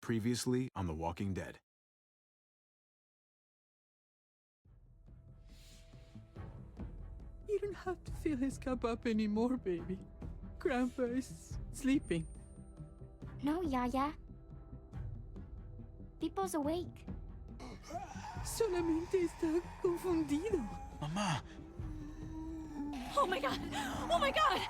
Previously on The Walking Dead. You don't have to fill his cup up anymore, baby. Grandpa is sleeping. No, Yaya. Pipo's awake. Solamente está confundido. Mamá! Oh my god! Oh my god!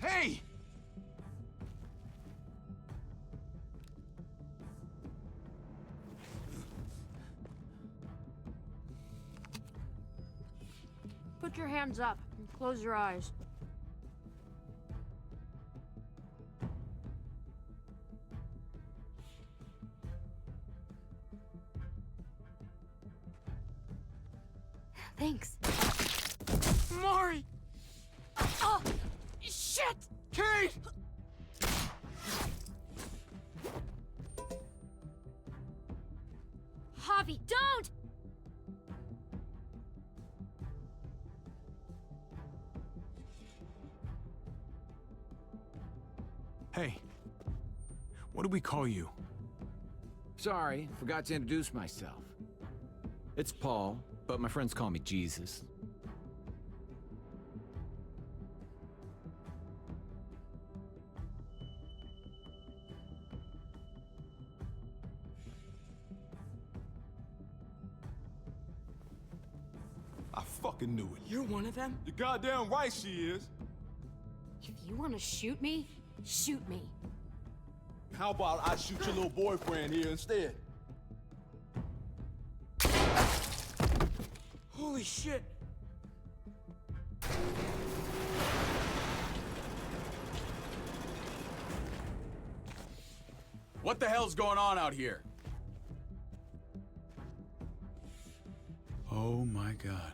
Hey! Put your hands up and close your eyes. Thanks. Mari! Oh! Shit! Kate! Javi, don't! Hey. What do we call you? Sorry, forgot to introduce myself. It's Paul, but my friends call me Jesus. I fucking knew it. You're one of them? You're goddamn right she is. If you want to shoot me, shoot me. How about I shoot your little boyfriend here instead? Holy shit! What the hell's going on out here? Oh my god.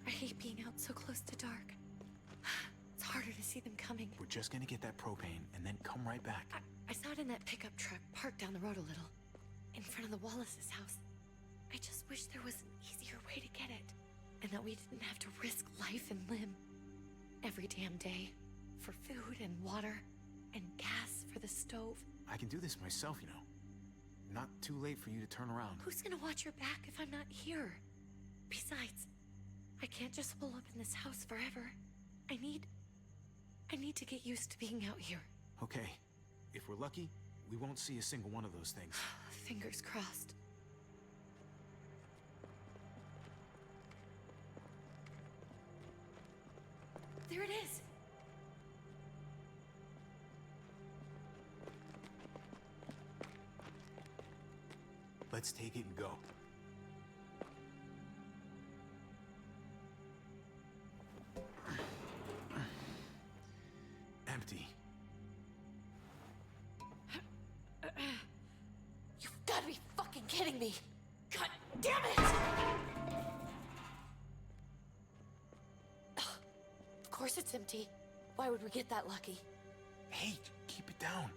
I hate being out so close to dark. It's harder to see them coming. We're just gonna get that propane and then come right back. I saw it in that pickup truck parked down the road a little, in front of the Wallace's house. I just wish there was an easier way to get it, and that we didn't have to risk life and limb every damn day for food and water and gas for the stove. I can do this myself, you know. Not too late for you to turn around. Who's gonna watch your back if I'm not here? Besides, I can't just pull up in this house forever. I need to get used to being out here. Okay. If we're lucky, we won't see a single one of those things. Fingers crossed. There it is! Let's take it and go. Empty. You've gotta be fucking kidding me! God damn it! Of course it's empty. Why would we get that lucky? Hey, keep it down.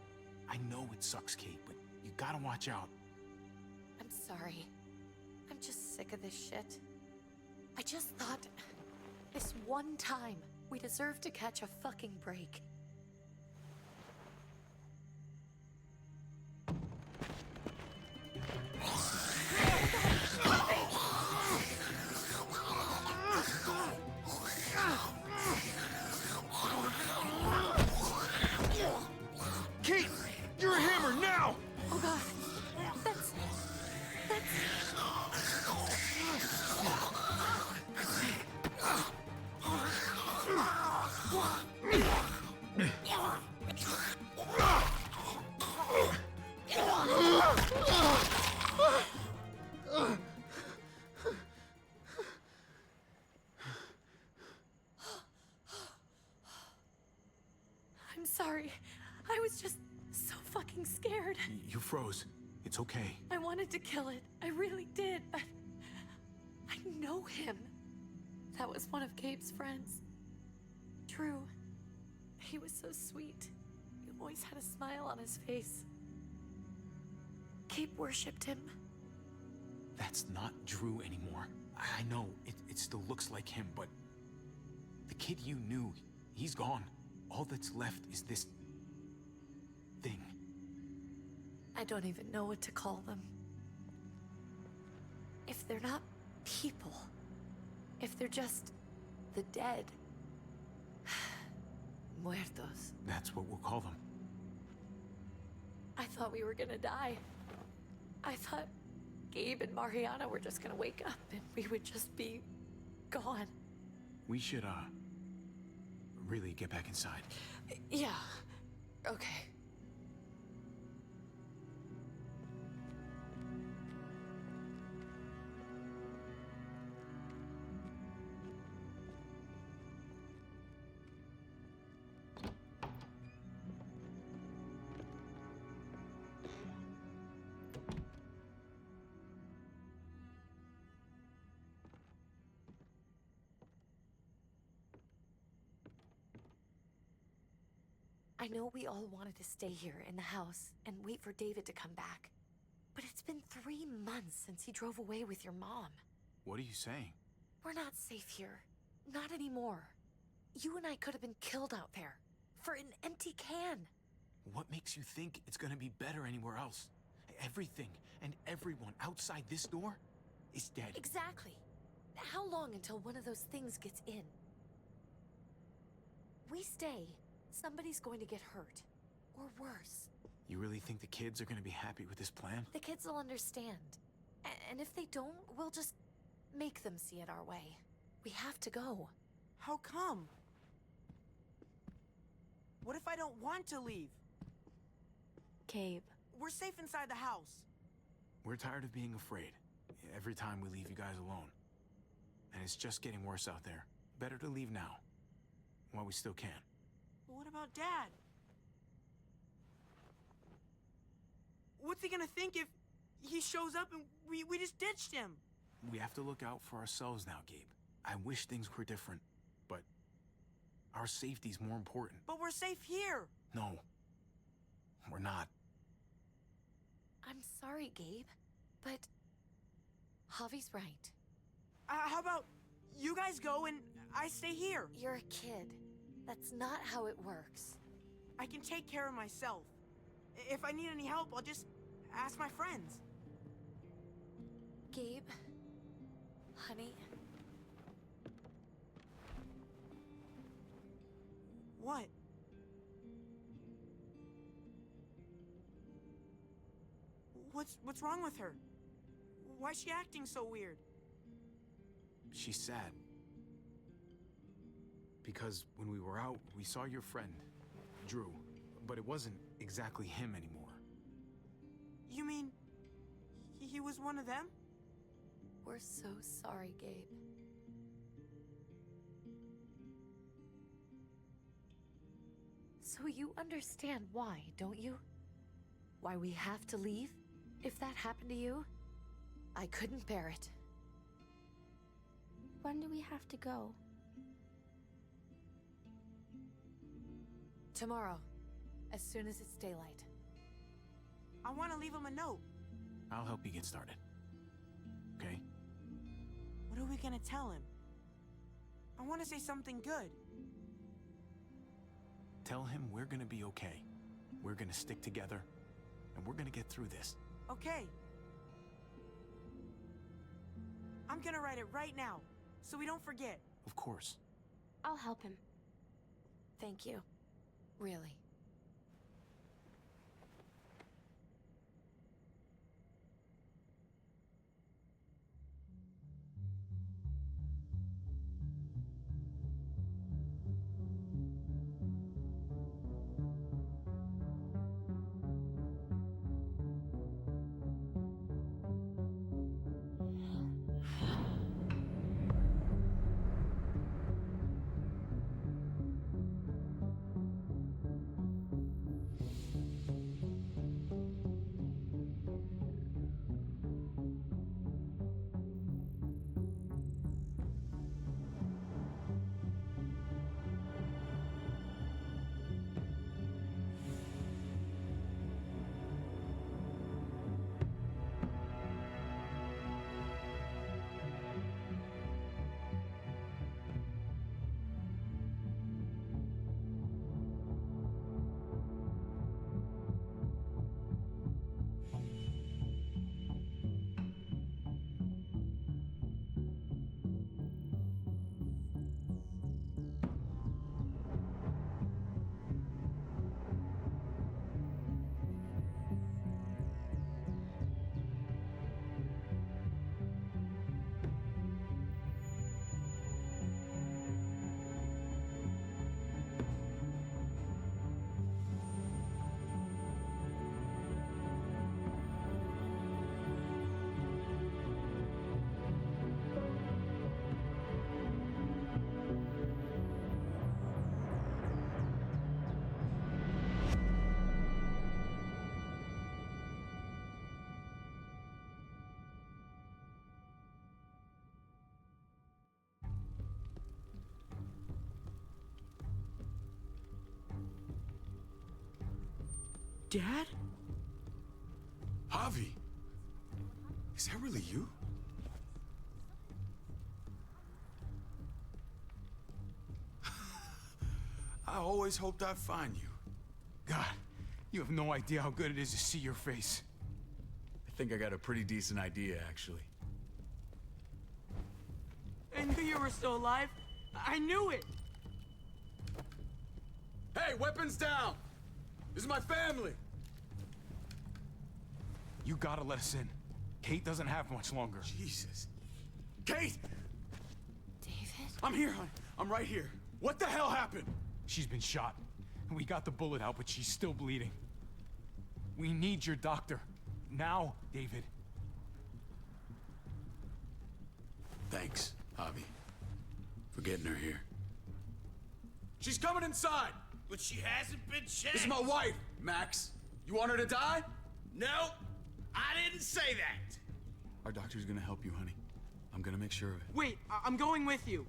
I know it sucks, Kate, but you gotta watch out. I'm sorry. I'm just sick of this shit. I just thought, this one time, we deserve to catch a fucking break. I'm sorry. I was just so fucking scared. You froze. It's okay. I wanted to kill it. I really did, but I know him. That was one of Gabe's friends. Drew. He was so sweet. He always had a smile on his face. Gabe worshipped him. That's not Drew anymore. I know, it still looks like him, but the kid you knew, he's gone. All that's left is this thing. I don't even know what to call them. If they're not people, if they're just the dead, muertos. That's what we'll call them. I thought we were gonna die. I thought Gabe and Mariana were just gonna wake up and we would just be gone. We should, really get back inside. Yeah. Okay. I know we all wanted to stay here in the house and wait for David to come back. But it's been 3 months since he drove away with your mom. What are you saying? We're not safe here. Not anymore. You and I could have been killed out there. For an empty can. What makes you think it's gonna be better anywhere else? Everything and everyone outside this door is dead. Exactly. How long until one of those things gets in? We stay, somebody's going to get hurt. Or worse. You really think the kids are gonna be happy with this plan? The kids will understand. And if they don't, we'll just make them see it our way. We have to go. How come? What if I don't want to leave? Gabe. We're safe inside the house. We're tired of being afraid. Every time we leave you guys alone. And it's just getting worse out there. Better to leave now. While we still can. But what about Dad? What's he gonna think if he shows up and we just ditched him? We have to look out for ourselves now, Gabe. I wish things were different, but our safety's more important. But we're safe here. No, we're not. I'm sorry, Gabe, but Javi's right. How about you guys go and I stay here? You're a kid. That's not how it works. I can take care of myself. If I need any help, I'll just ask my friends. Gabe, honey, What? What's wrong with her? Why is she acting so weird? She's sad. Because when we were out, we saw your friend, Drew. But it wasn't exactly him anymore. You mean he was one of them? we're so sorry, Gabe. So you understand why, don't you? Why we have to leave? If that happened to you, I couldn't bear it. When do we have to go? Tomorrow, as soon as it's daylight. I want to leave him a note. I'll help you get started. Okay? What are we gonna tell him? I want to say something good. Tell him we're gonna be okay. We're gonna stick together, and we're gonna get through this. Okay. I'm gonna write it right now, so we don't forget. Of course. I'll help him. Thank you. Really. Dad? Javi! Is that really you? I always hoped I'd find you. God, you have no idea how good it is to see your face. I think I got a pretty decent idea, actually. I knew you were still alive. I knew it. Hey, weapons down! This is my family! You gotta let us in. Kate doesn't have much longer. Jesus. Kate! David? I'm here, hon. I'm right here. What the hell happened? She's been shot. We got the bullet out, but she's still bleeding. We need your doctor. Now, David. Thanks, Javi, for getting her here. She's coming inside! But she hasn't been checked. This is my wife, Max. You want her to die? No, I didn't say that. Our doctor's gonna help you, honey. I'm gonna make sure of it. Wait, I'm going with you.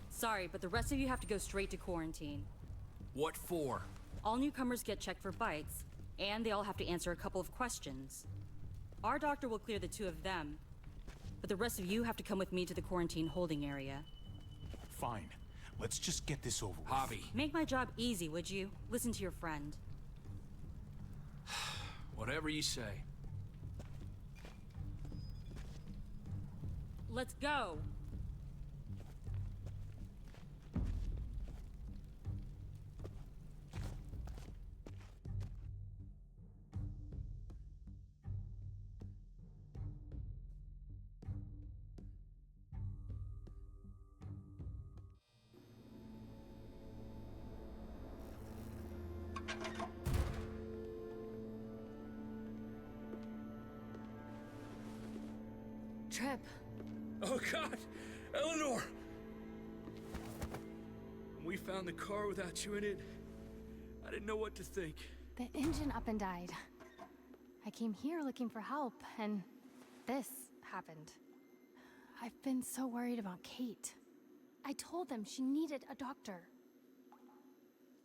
Sorry, but the rest of you have to go straight to quarantine. What for? All newcomers get checked for bites, and they all have to answer a couple of questions. Our doctor will clear the two of them, but the rest of you have to come with me to the quarantine holding area. Fine. Let's just get this over with. Javi. Make my job easy, would you? Listen to your friend. Whatever you say. Let's go! Trip. Oh, God! Eleanor! When we found the car without you in it, I didn't know what to think. The engine up and died. I came here looking for help, and this happened. I've been so worried about Kate. I told them she needed a doctor.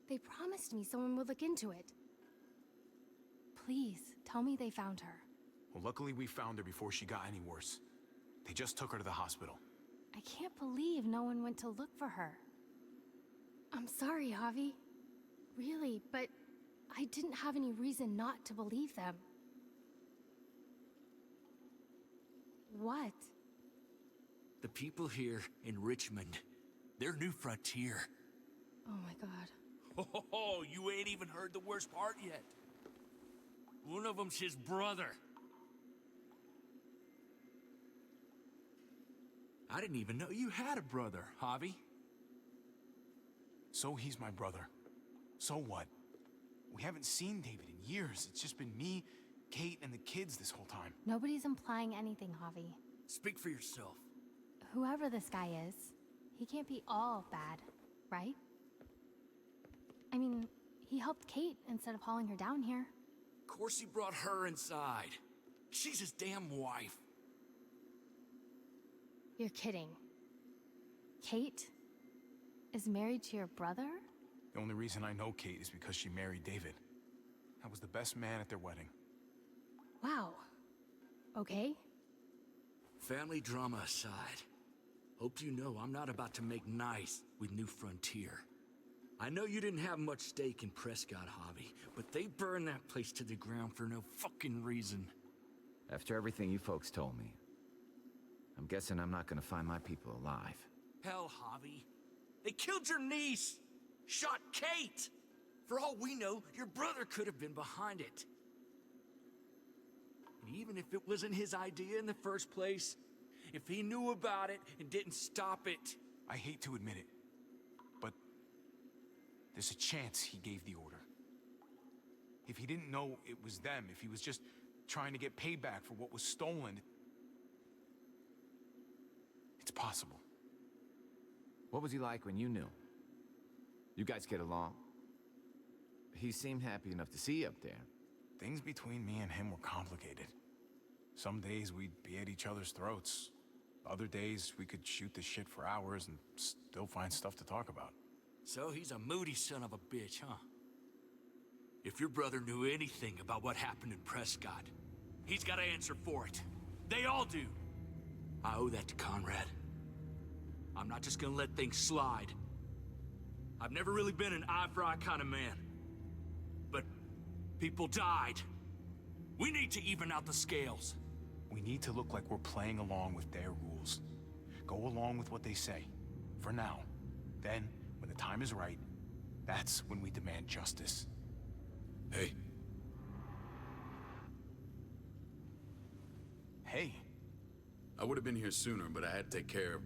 They promised me someone would look into it. Please, tell me they found her. Well, luckily we found her before she got any worse. They just took her to the hospital. I can't believe no one went to look for her. I'm sorry, Javi. Really, but I didn't have any reason not to believe them. What? The people here in Richmond, their new frontier. Oh my god. Oh, you ain't even heard the worst part yet. One of them's his brother. I didn't even know you had a brother, Javi. So he's my brother. So what? We haven't seen David in years. It's just been me, Kate, and the kids this whole time. Nobody's implying anything, Javi. Speak for yourself. Whoever this guy is, he can't be all bad, right? I mean, he helped Kate instead of hauling her down here. Of course he brought her inside. She's his damn wife. You're kidding. Kate is married to your brother? The only reason I know Kate is because she married David. I was the best man at their wedding. Wow. Okay. Family drama aside, hope you know I'm not about to make nice with New Frontier. I know you didn't have much stake in Prescott, Javi, but they burned that place to the ground for no fucking reason. After everything you folks told me, I'm guessing I'm not gonna find my people alive. Hell, Javi. They killed your niece! Shot Kate! For all we know, your brother could have been behind it. And even if it wasn't his idea in the first place, if he knew about it and didn't stop it... I hate to admit it, but there's a chance he gave the order. If he didn't know it was them, if he was just trying to get payback for what was stolen, it's possible. What was he like when you knew? You guys get along? He seemed happy enough to see you up there. Things between me and him were complicated. Some days we'd be at each other's throats. Other days we could shoot the shit for hours and still find stuff to talk about. So he's a moody son of a bitch, huh? If your brother knew anything about what happened in Prescott, he's got to answer for it. They all do. I owe that to Conrad. I'm not just gonna let things slide. I've never really been an eye-for-eye kind of man. But people died. We need to even out the scales. We need to look like we're playing along with their rules. Go along with what they say. For now. Then, when the time is right, that's when we demand justice. Hey. Hey. I would have been here sooner, but I had to take care of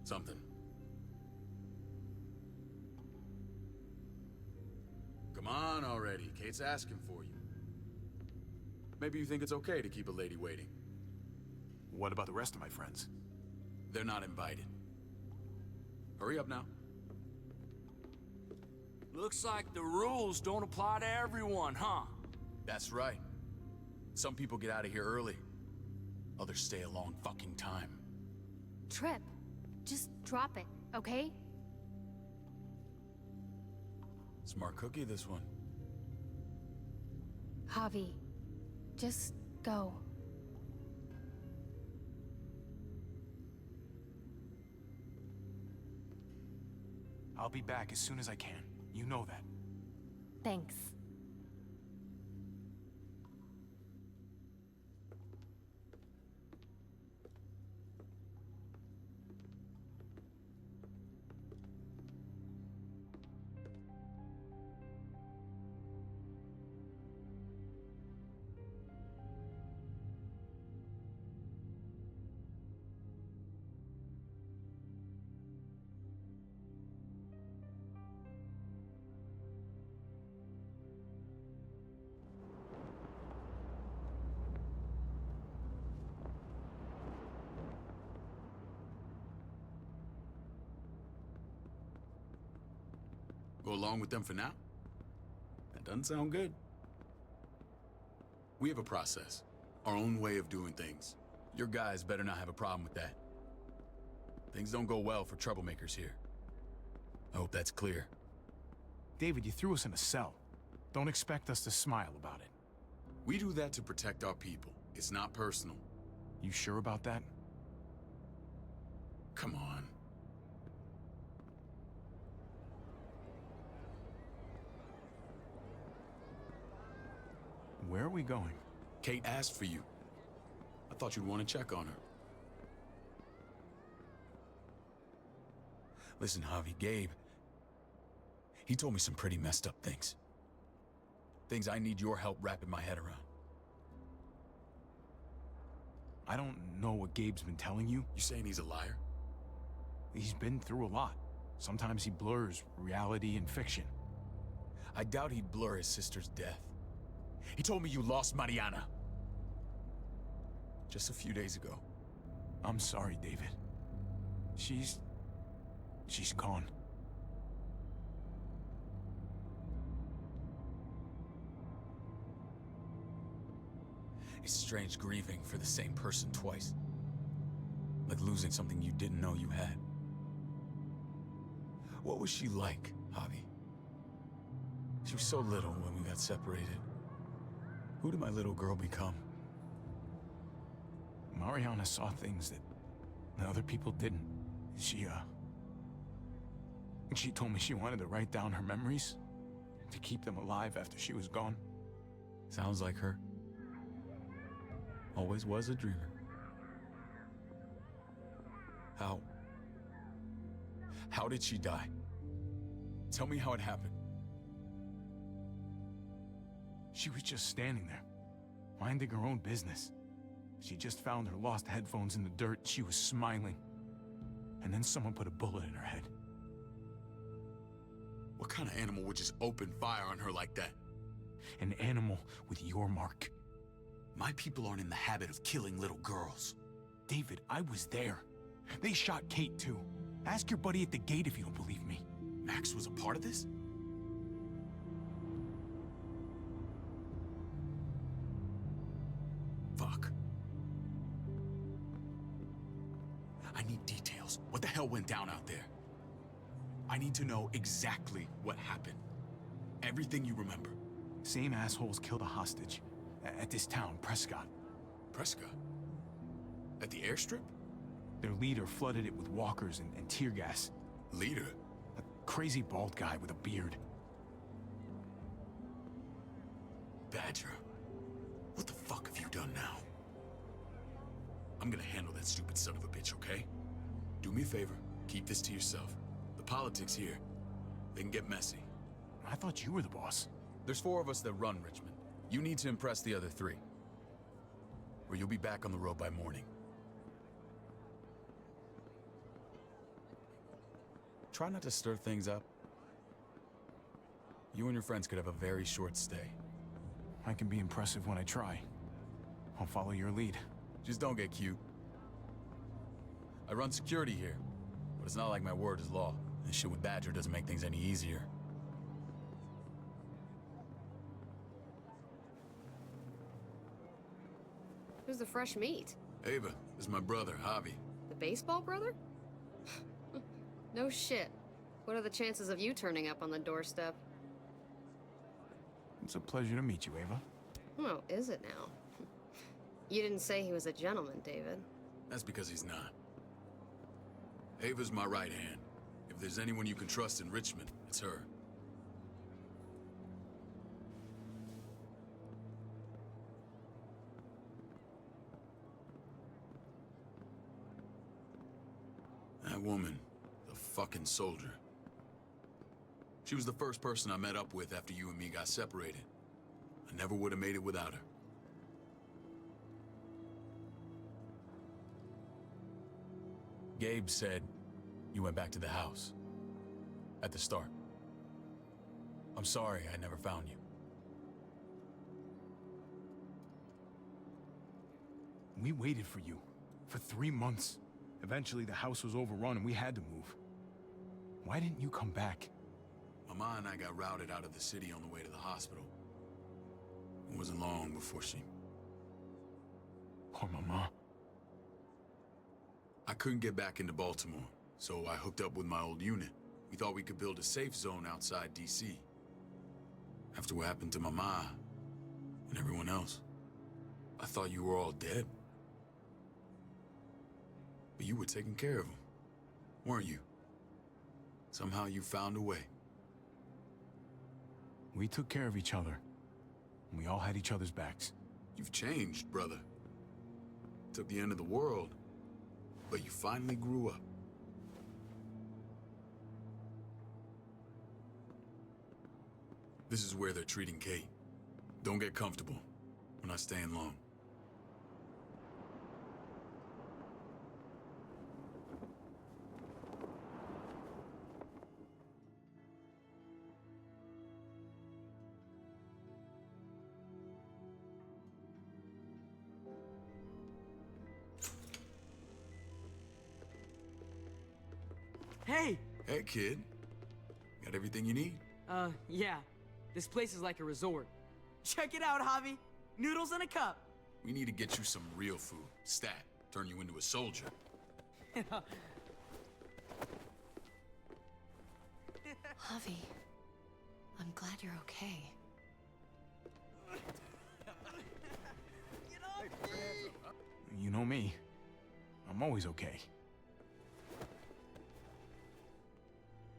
something. Come on already. Kate's asking for you. Maybe you think it's okay to keep a lady waiting. What about the rest of my friends? They're not invited. Hurry up now. Looks like the rules don't apply to everyone, huh? That's right. Some people get out of here early. Others stay a long fucking time. Trip, just drop it, okay? Smart cookie, this one. Javi, just go. I'll be back as soon as I can. You know that. Thanks. Go along with them for now? That doesn't sound good. We have a process, our own way of doing things. Your guys better not have a problem with that. Things don't go well for troublemakers here. I hope that's clear. David, you threw us in a cell. Don't expect us to smile about it. We do that to protect our people. It's not personal. You sure about that? Come on. Where are we going? Kate asked for you. I thought you'd want to check on her. Listen, Javi, Gabe, he told me some pretty messed up things. Things I need your help wrapping my head around. I don't know what Gabe's been telling you. You saying he's a liar? He's been through a lot. Sometimes he blurs reality and fiction. I doubt he'd blur his sister's death. He told me you lost Mariana. Just a few days ago. I'm sorry, David. She's gone. It's strange grieving for the same person twice. Like losing something you didn't know you had. What was she like, Javi? She was so little when we got separated. Who did my little girl become? Mariana saw things that other people didn't. She told me she wanted to write down her memories to keep them alive after she was gone. Sounds like her. Always was a dreamer. How did she die? Tell me how it happened. She was just standing there, minding her own business. She just found her lost headphones in the dirt. She was smiling. And then someone put a bullet in her head. What kind of animal would just open fire on her like that? An animal with your mark. My people aren't in the habit of killing little girls. David, I was there. They shot Kate too. Ask your buddy at the gate if you don't believe me. Max was a part of this? Fuck. I need details. What the hell went down out there? I need to know exactly what happened. Everything you remember. Same assholes killed a hostage. At this town, Prescott. Prescott? At the airstrip? Their leader flooded it with walkers and tear gas. Leader? A crazy bald guy with a beard. Badger, what the fuck have you done now? I'm gonna handle that stupid son of a bitch, okay? Do me a favor, keep this to yourself. The politics here, they can get messy. I thought you were the boss. There's 4 of us that run Richmond. You need to impress the other 3. Or you'll be back on the road by morning. Try not to stir things up. You and your friends could have a very short stay. I can be impressive when I try. I'll follow your lead. Just don't get cute. I run security here, but it's not like my word is law. This shit with Badger doesn't make things any easier. Who's the fresh meat? Ava, this is my brother, Javi. The baseball brother? No shit. What are the chances of you turning up on the doorstep? It's a pleasure to meet you, Ava. Oh, is it now? You didn't say he was a gentleman, David. That's because he's not. Ava's my right hand. If there's anyone you can trust in Richmond, it's her. That woman, the fucking soldier. She was the first person I met up with after you and me got separated. I never would have made it without her. Gabe said you went back to the house. At the start. I'm sorry I never found you. We waited for you. For 3 months. Eventually the house was overrun and we had to move. Why didn't you come back? Mama and I got routed out of the city on the way to the hospital. It wasn't long before she... Poor Mama. I couldn't get back into Baltimore, so I hooked up with my old unit. We thought we could build a safe zone outside D.C. After what happened to Mama and everyone else, I thought you were all dead. But you were taking care of them, weren't you? Somehow you found a way. We took care of each other. And we all had each other's backs. You've changed, brother. Took the end of the world, but you finally grew up. This is where they're treating Kate. Don't get comfortable. We're not staying long. Hey! Hey, kid. Got everything you need? Yeah. This place is like a resort. Check it out, Javi. Noodles in a cup. We need to get you some real food. Stat. Turn you into a soldier. Javi, I'm glad you're okay. You know me. I'm always okay.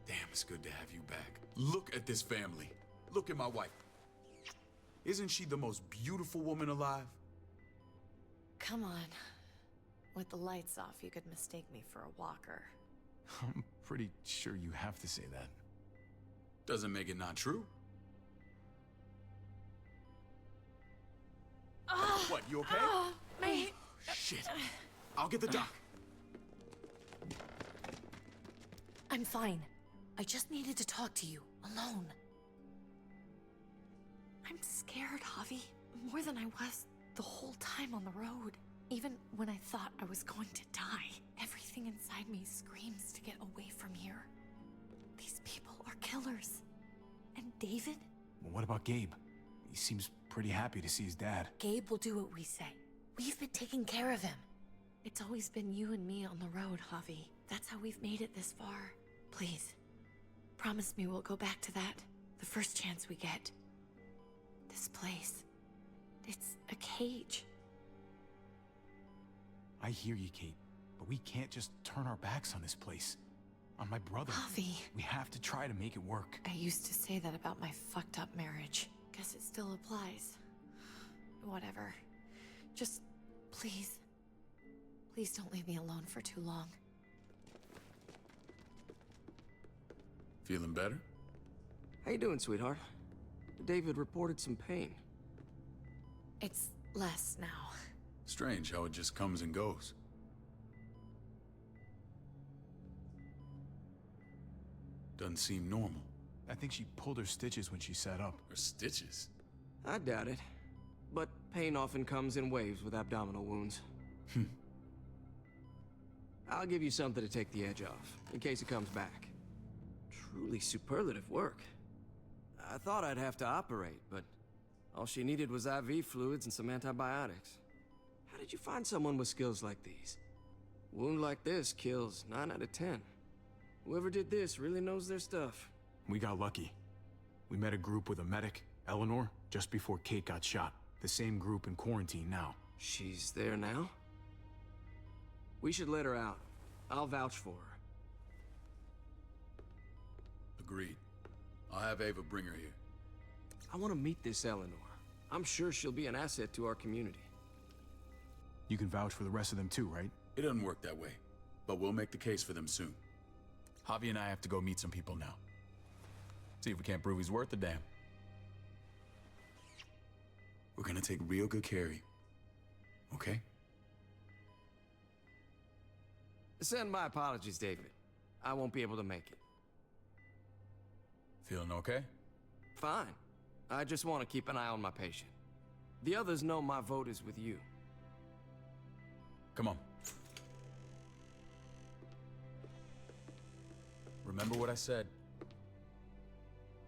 Damn, it's good to have you back. Look at this family. Look at my wife. Isn't she the most beautiful woman alive? Come on. With the lights off, you could mistake me for a walker. I'm pretty sure you have to say that. Doesn't make it not true. What, you okay? Shit. I'll get the doc. I'm fine. I just needed to talk to you, alone. I'm scared, Javi. More than I was the whole time on the road. Even when I thought I was going to die, everything inside me screams to get away from here. These people are killers. And David? Well, what about Gabe? He seems pretty happy to see his dad. Gabe will do what we say. We've been taking care of him. It's always been you and me on the road, Javi. That's how we've made it this far. Please, promise me we'll go back to that. The first chance we get. This place, it's a cage. I hear you, Kate, but we can't just turn our backs on this place. On my brother. Javi. We have to try to make it work. I used to say that about my fucked up marriage. Guess it still applies. Whatever. Just, please. Please don't leave me alone for too long. Feeling better? How you doing, sweetheart? David reported some pain. It's less now. Strange how it just comes and goes. Doesn't seem normal. I think she pulled her stitches when she sat up. Her stitches? I doubt it. But pain often comes in waves with abdominal wounds. I'll give you something to take the edge off, in case it comes back. Truly superlative work. I thought I'd have to operate, but all she needed was IV fluids and some antibiotics. How did you find someone with skills like these? A wound like this kills 9 out of 10. Whoever did this really knows their stuff. We got lucky. We met a group with a medic, Eleanor, just before Kate got shot. The same group in quarantine now. She's there now? We should let her out. I'll vouch for her. Agreed. I'll have Ava bring her here. I want to meet this Eleanor. I'm sure she'll be an asset to our community. You can vouch for the rest of them too, right? It doesn't work that way, but we'll make the case for them soon. Javi and I have to go meet some people now. See if we can't prove he's worth the damn. We're gonna take real good care of you. Okay? Send my apologies, David. I won't be able to make it. Feeling okay? Fine. I just want to keep an eye on my patient. The others know my vote is with you. Come on. Remember what I said.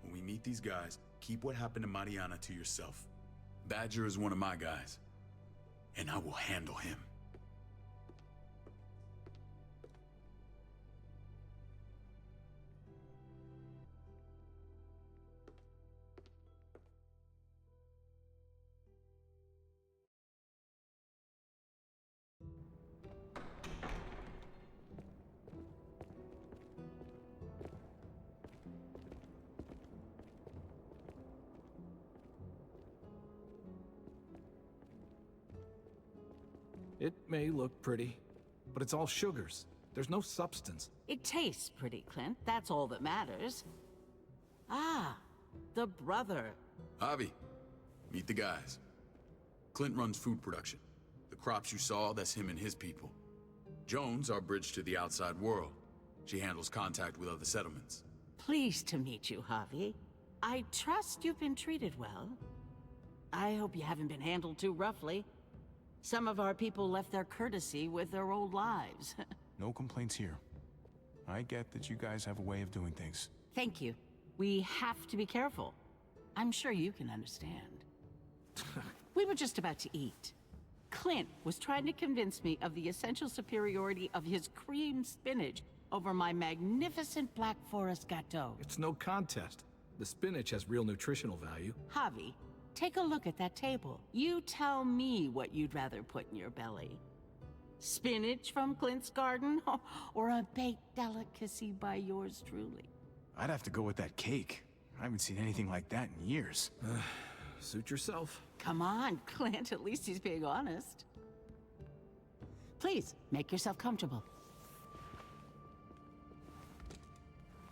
When we meet these guys, keep what happened to Mariana to yourself. Badger is one of my guys, and I will handle him. It may look pretty, but it's all sugars. There's no substance. It tastes pretty, Clint. That's all that matters. Ah, the brother. Javi, meet the guys. Clint runs food production. The crops you saw, that's him and his people. Jones, our bridge to the outside world. She handles contact with other settlements. Pleased to meet you, Javi. I trust you've been treated well. I hope you haven't been handled too roughly. Some of our people left their courtesy with their old lives. No complaints here. I get that you guys have a way of doing things. Thank you. We have to be careful. I'm sure you can understand. We were just about to eat. Clint was trying to convince me of the essential superiority of his cream spinach over my magnificent Black Forest gâteau. It's no contest. The spinach has real nutritional value. Javi, take a look at that table. You tell me what you'd rather put in your belly. Spinach from Clint's garden, or a baked delicacy by yours truly? I'd have to go with that cake. I haven't seen anything like that in years. Suit yourself. Come on, Clint, at least he's being honest. Please, make yourself comfortable.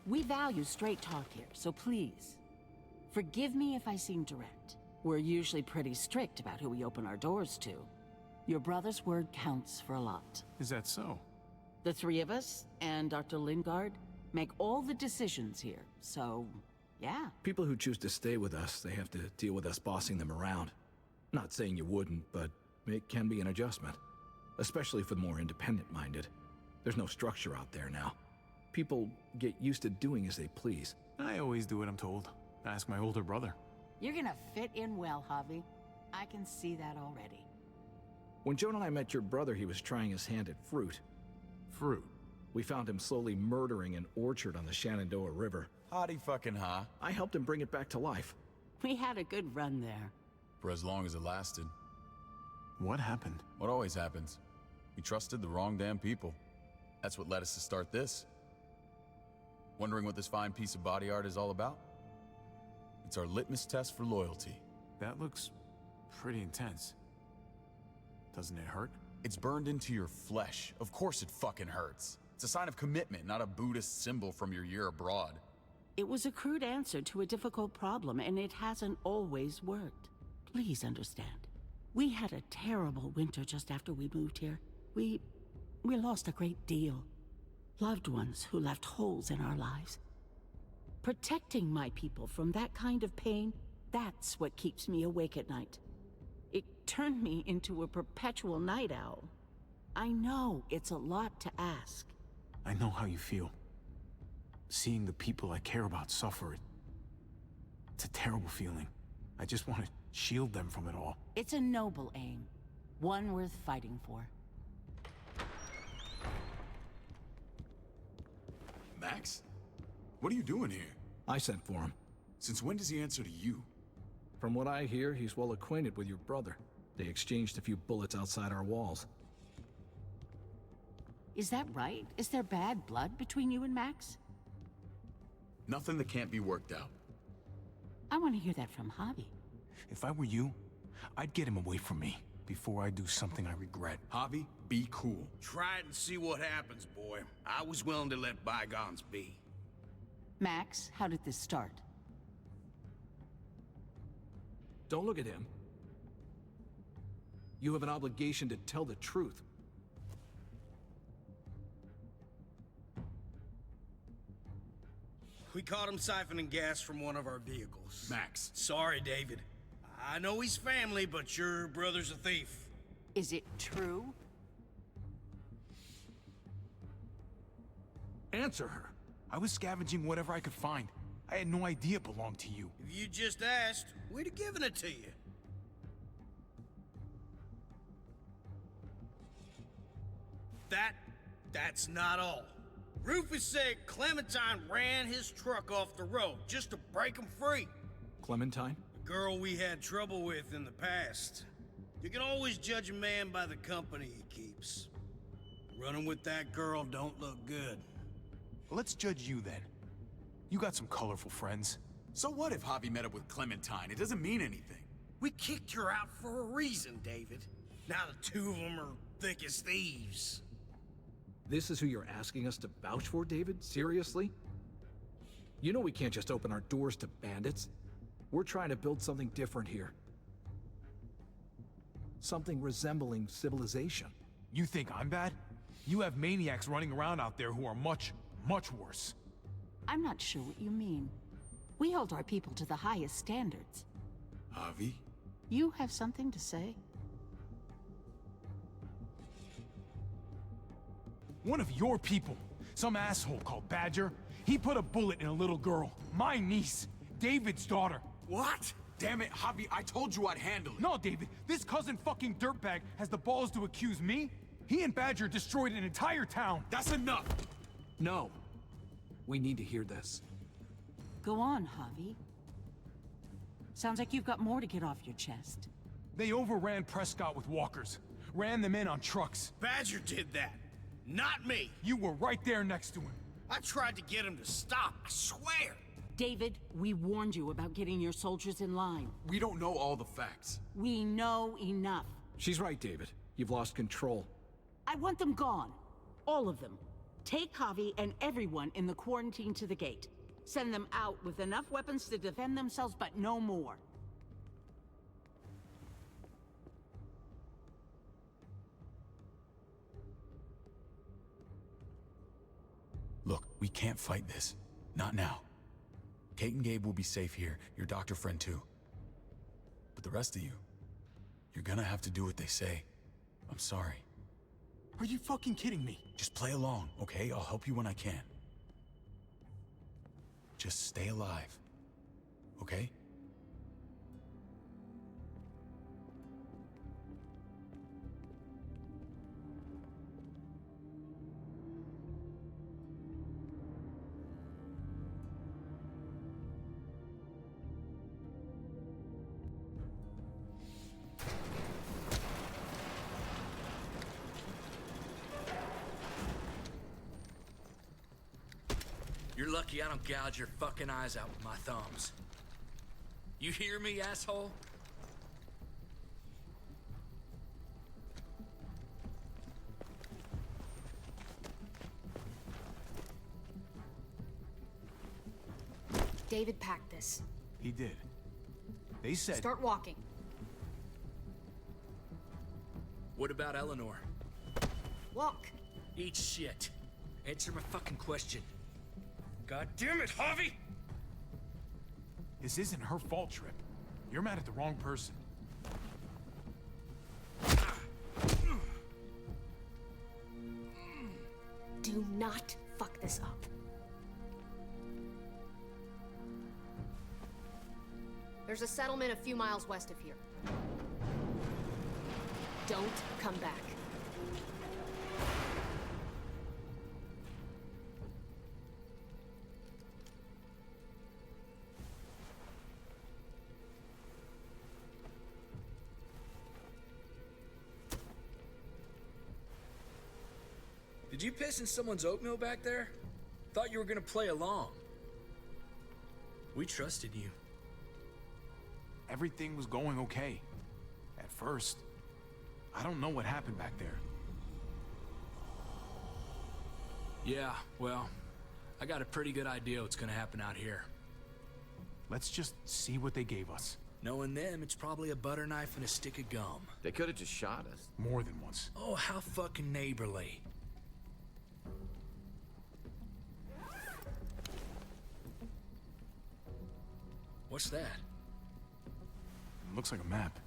We value straight talk here, so please, forgive me if I seem direct. We're usually pretty strict about who we open our doors to. Your brother's word counts for a lot. Is that so? The three of us, and Dr. Lingard, make all the decisions here, so, yeah. People who choose to stay with us, they have to deal with us bossing them around. Not saying you wouldn't, but it can be an adjustment. Especially for the more independent-minded. There's no structure out there now. People get used to doing as they please. I always do what I'm told. Ask my older brother. You're gonna fit in well, Javi. I can see that already. When Joan and I met your brother, he was trying his hand at fruit. Fruit? We found him slowly murdering an orchard on the Shenandoah River. Hottie fucking ha. I helped him bring it back to life. We had a good run there. For as long as it lasted. What happened? What always happens. We trusted the wrong damn people. That's what led us to start this. Wondering what this fine piece of body art is all about? It's our litmus test for loyalty. That looks pretty intense. Doesn't it hurt? It's burned into your flesh. Of course it fucking hurts. It's a sign of commitment, not a Buddhist symbol from your year abroad. It was a crude answer to a difficult problem, and it hasn't always worked. Please understand. We had a terrible winter just after we moved here. We lost a great deal. Loved ones who left holes in our lives. Protecting my people from that kind of pain, that's what keeps me awake at night. It turned me into a perpetual night owl. I know it's a lot to ask. I know how you feel. Seeing the people I care about suffer, it's a terrible feeling. I just want to shield them from it all. It's a noble aim. One worth fighting for. Max? What are you doing here? I sent for him. Since when does he answer to you? From what I hear, he's well acquainted with your brother. They exchanged a few bullets outside our walls. Is that right? Is there bad blood between you and Max? Nothing that can't be worked out. I want to hear that from Javi. If I were you, I'd get him away from me before I do something I regret. Javi, be cool. Try it and see what happens, boy. I was willing to let bygones be. Max, how did this start? Don't look at him. You have an obligation to tell the truth. We caught him siphoning gas from one of our vehicles. Max. Sorry, David. I know he's family, but your brother's a thief. Is it true? Answer her. I was scavenging whatever I could find. I had no idea it belonged to you. If you just asked, we'd have given it to you. That's not all. Rufus said Clementine ran his truck off the road just to break him free. Clementine? A girl we had trouble with in the past. You can always judge a man by the company he keeps. Running with that girl don't look good. Well, let's judge you then. You got some colorful friends. So what if Javi met up with Clementine? It doesn't mean anything. We kicked her out for a reason, David. Now the two of them are thick as thieves. This is who you're asking us to vouch for, David? Seriously? You know we can't just open our doors to bandits. We're trying to build something different here. Something resembling civilization. You think I'm bad? You have maniacs running around out there who are much, much worse. I'm not sure what you mean. We hold our people to the highest standards. Javi? You have something to say? One of your people, some asshole called Badger, he put a bullet in a little girl, my niece, David's daughter. What? Damn it, Javi, I told you I'd handle it. No, David, this cousin fucking dirtbag has the balls to accuse me? He and Badger destroyed an entire town. That's enough! No. We need to hear this. Go on, Javi. Sounds like you've got more to get off your chest. They overran Prescott with walkers, ran them in on trucks. Badger did that. Not me. You were right there next to him. I tried to get him to stop, I swear. David, we warned you about getting your soldiers in line. We don't know all the facts. We know enough. She's right, David. You've lost control. I want them gone. All of them. Take Javi and everyone in the quarantine to the gate. Send them out with enough weapons to defend themselves, but no more. Look, we can't fight this. Not now. Kate and Gabe will be safe here, your doctor friend too. But the rest of you, you're gonna have to do what they say. I'm sorry. Are you fucking kidding me? Just play along, okay? I'll help you when I can. Just stay alive, okay? lucky I don't gouge your fucking eyes out with my thumbs. You hear me, asshole? David packed this. He did. They said... Start walking. What about Eleanor? Walk. Eat shit. Answer my fucking question. God damn it, Javi! This isn't her fault, Trip. You're mad at the wrong person. Do not fuck this up. There's a settlement a few miles west of here. Don't come back. Did you piss in someone's oatmeal back there? Thought you were gonna play along. We trusted you. Everything was going okay. At first. I don't know what happened back there. Yeah, well, I got a pretty good idea what's gonna happen out here. Let's just see what they gave us. Knowing them, it's probably a butter knife and a stick of gum. They could have just shot us. More than once. Oh, how fucking neighborly. What's that? It looks like a map.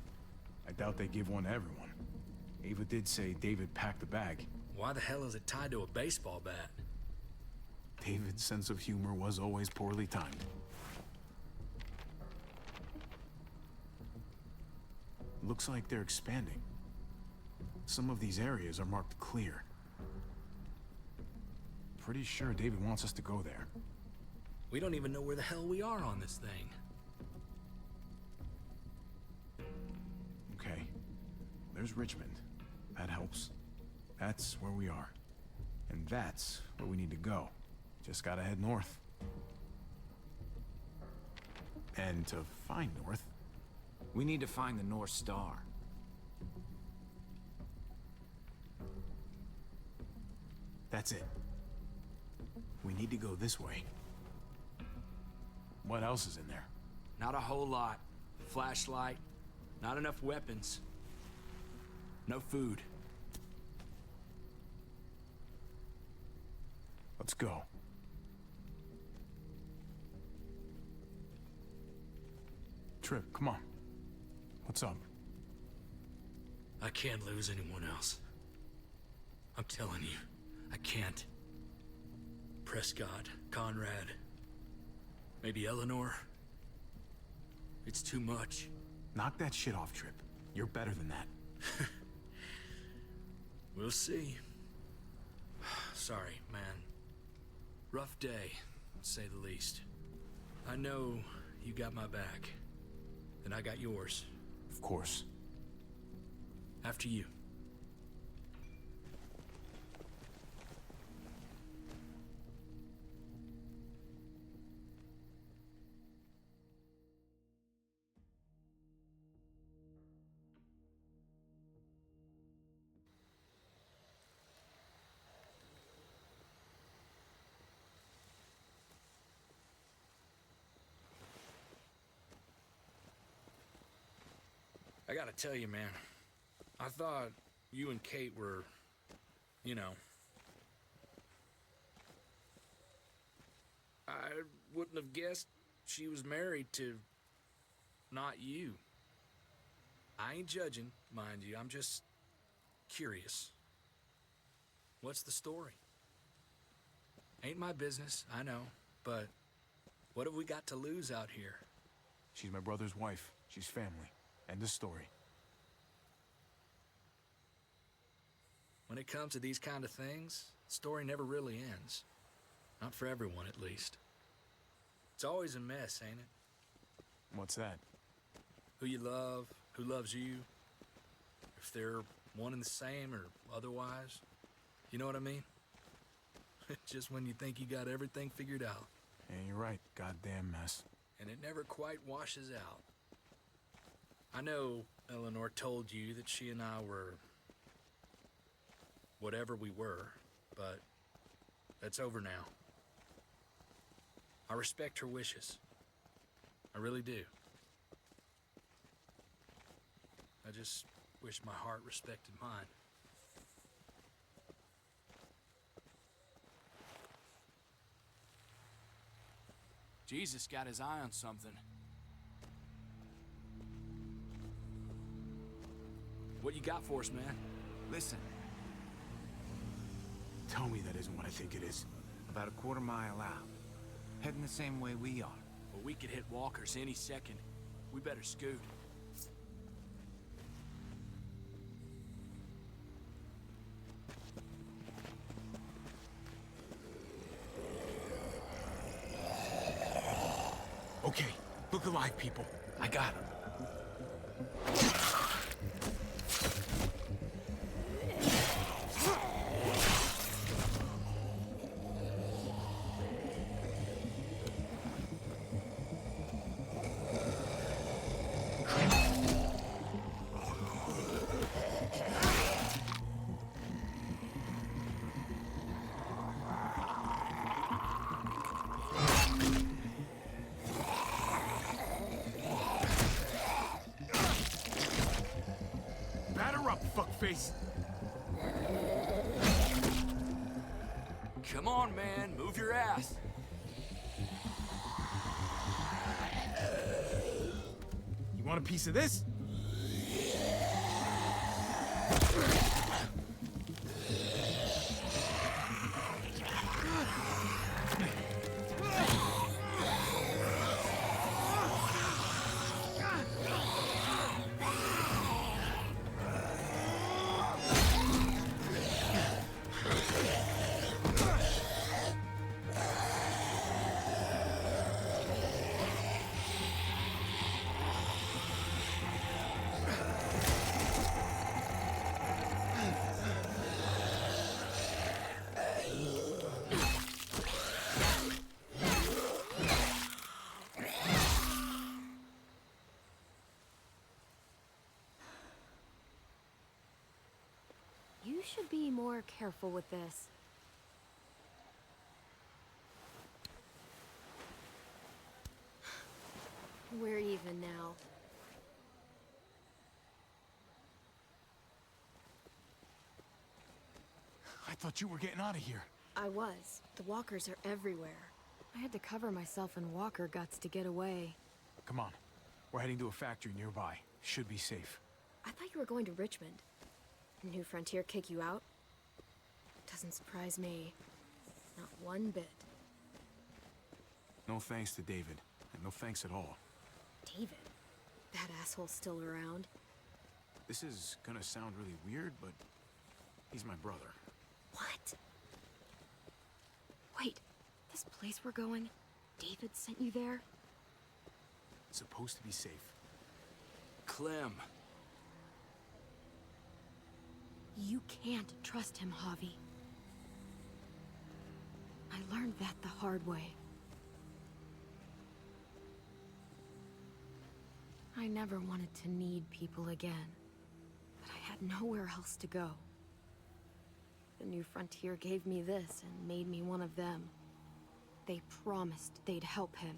I doubt they give one to everyone. Ava did say David packed the bag. Why the hell is it tied to a baseball bat? David's sense of humor was always poorly timed. Looks like they're expanding. Some of these areas are marked clear. Pretty sure David wants us to go there. We don't even know where the hell we are on this thing. Okay. There's Richmond. That helps. That's where we are. And that's where we need to go. Just gotta head north. And to find north... We need to find the North Star. That's it. We need to go this way. What else is in there? Not a whole lot. Flashlight, not enough weapons. No food. Let's go. Trip, come on. What's up? I can't lose anyone else. I'm telling you, I can't. Prescott, Conrad, maybe Eleanor. It's too much. Knock that shit off, Trip. You're better than that. We'll see. Sorry, man. Rough day, to say the least. I know you got my back, and I got yours. Of course. After you. I gotta tell you, man. I thought you and Kate were, you know... I wouldn't have guessed she was married to... not you. I ain't judging, mind you. I'm just... curious. What's the story? Ain't my business, I know. But what have we got to lose out here? She's my brother's wife. She's family. End of story. When it comes to these kind of things, the story never really ends. Not for everyone, at least. It's always a mess, ain't it? What's that? Who you love, who loves you, if they're one and the same or otherwise. You know what I mean? Just when you think you got everything figured out. Yeah, you're right. Goddamn mess. And it never quite washes out. I know Eleanor told you that she and I were whatever we were, but that's over now. I respect her wishes. I really do. I just wish my heart respected mine. Jesus got his eye on something. What you got for us, man? Listen. Tell me that isn't what I think it is. About a quarter-mile out. Heading the same way we are. Well, we could hit walkers any second. We better scoot. Okay, look alive, people. I got him. Batter up, fuckface. Come on, man. Move your ass. You want a piece of this? You should be more careful with this. We're even now. I thought you were getting out of here. I was. The walkers are everywhere. I had to cover myself in walker guts to get away. Come on. We're heading to a factory nearby. Should be safe. I thought you were going to Richmond. New Frontier kick you out? Doesn't surprise me. Not one bit. No thanks to David. And no thanks at all. David? That asshole's still around? This is gonna sound really weird, but he's my brother. What? Wait, this place we're going, David sent you there? It's supposed to be safe. Clem. You can't trust him, Javi. I learned that the hard way. I never wanted to need people again, but I had nowhere else to go. The New Frontier gave me this and made me one of them. They promised they'd help him.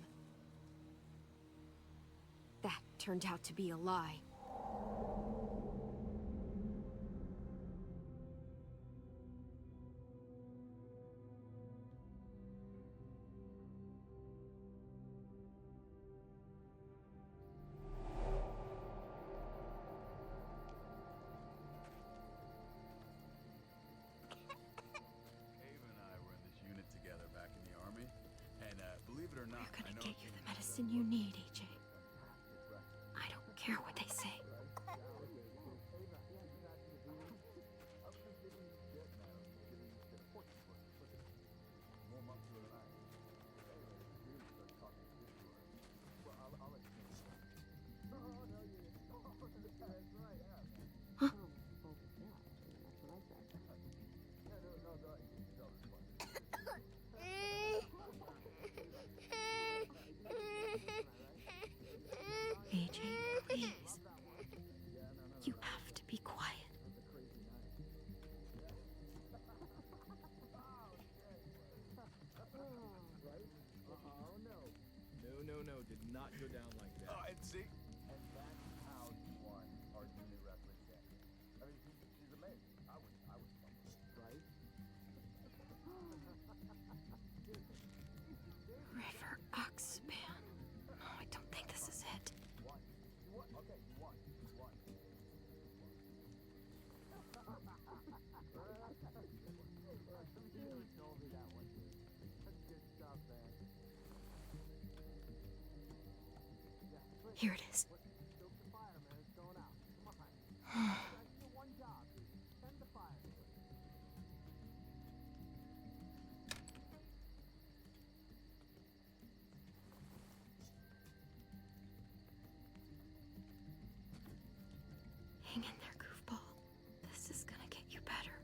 That turned out to be a lie. Medicine you need, AJ. I don't care what they say. Huh? Here it is. Hang in there, goofball. This is gonna get you better.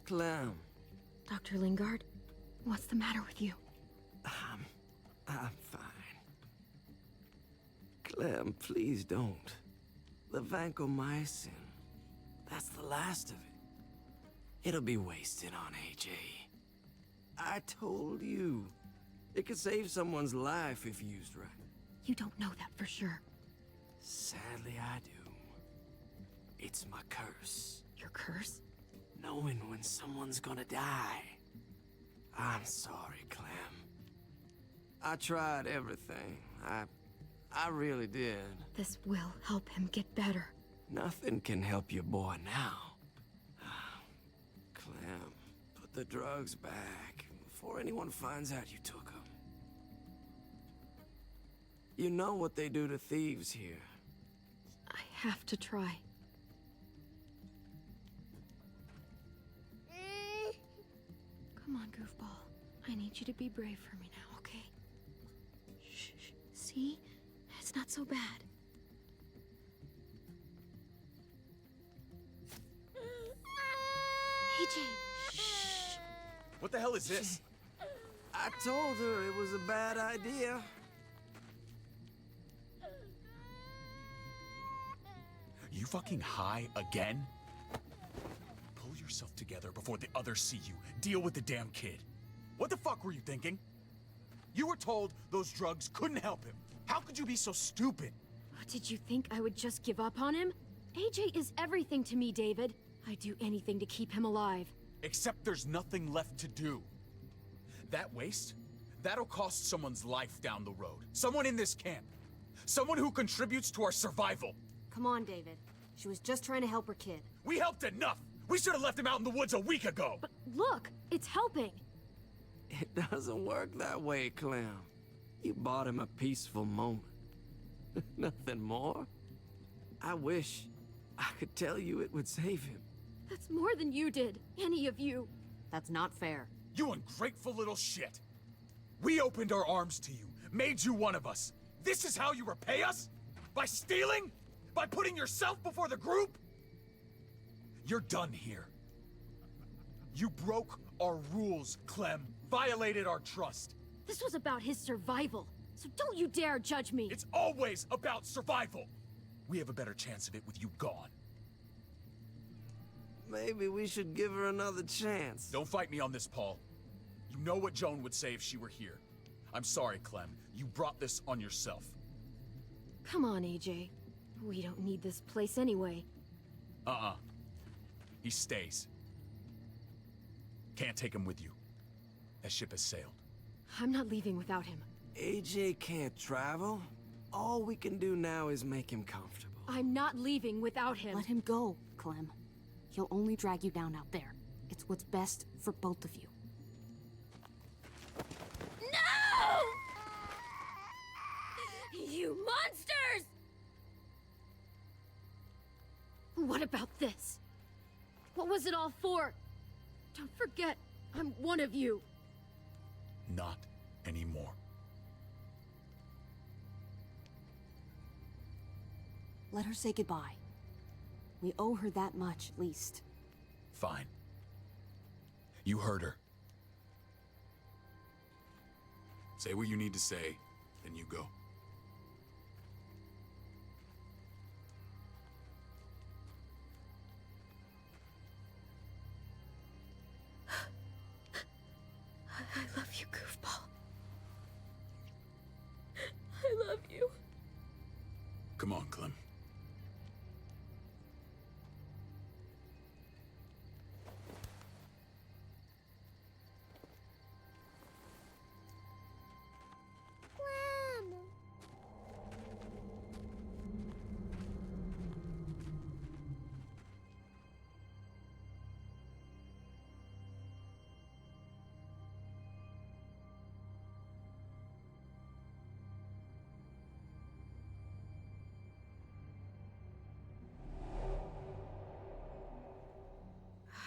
Clem. Dr. Lingard, what's the matter with you? I'm fine. Clem, please don't. The vancomycin, that's the last of it. It'll be wasted on AJ. I told you. It could save someone's life if used right. You don't know that for sure. Sadly, I do. It's my curse. Your curse? Knowing when someone's gonna die. I'm sorry, Clem. I tried everything. I really did. This will help him get better. Nothing can help your boy now. Clem, put the drugs back before anyone finds out you took them. You know what they do to thieves here. I have to try. Come on, goofball. I need you to be brave for me now, okay? Shh. See? It's not so bad. AJ, shh. What the hell is this? I told her it was a bad idea. You fucking high again? Pull yourself together before the others see you. Deal with the damn kid. What the fuck were you thinking? You were told those drugs couldn't help him. How could you be so stupid? Did you think I would just give up on him? AJ is everything to me, David. I'd do anything to keep him alive. Except there's nothing left to do. That waste, that'll cost someone's life down the road. Someone in this camp. Someone who contributes to our survival. Come on, David. She was just trying to help her kid. We helped enough! We should have left him out in the woods a week ago! But look, it's helping. It doesn't work that way, Clem. You bought him a peaceful moment. Nothing more. I wish I could tell you it would save him. That's more than you did, any of you. That's not fair. You ungrateful little shit! We opened our arms to you, made you one of us. This is how you repay us? By stealing? By putting yourself before the group? You're done here. You broke our rules, Clem. Violated our trust. This was about his survival, so don't you dare judge me. It's always about survival. We have a better chance of it with you gone. Maybe we should give her another chance. Don't fight me on this, Paul. You know what Joan would say if she were here. I'm sorry, Clem. You brought this on yourself. Come on, AJ. We don't need this place anyway. He stays. Can't take him with you. That ship has sailed. I'm not leaving without him. AJ can't travel. All we can do now is make him comfortable. I'm not leaving without him. Let him go, Clem. He'll only drag you down out there. It's what's best for both of you. No! You monsters! What about this? What was it all for? Don't forget, I'm one of you. Not anymore. Let her say goodbye. We owe her that much, at least. Fine. You heard her. Say what you need to say, then you go. I love you, goofball. I love you. Come on, Clem.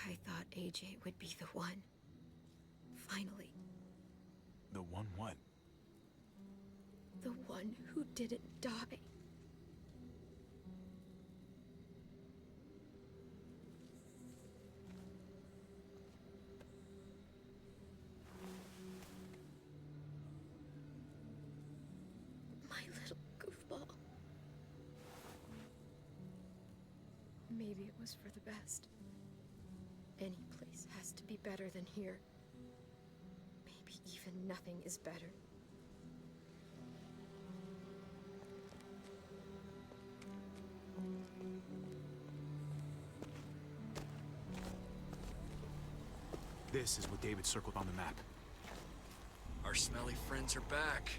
I thought AJ would be the one. Finally. The one what? The one who didn't die. My little goofball. Maybe it was for the best. Any place has to be better than here. Maybe even nothing is better. This is what David circled on the map. Our smelly friends are back.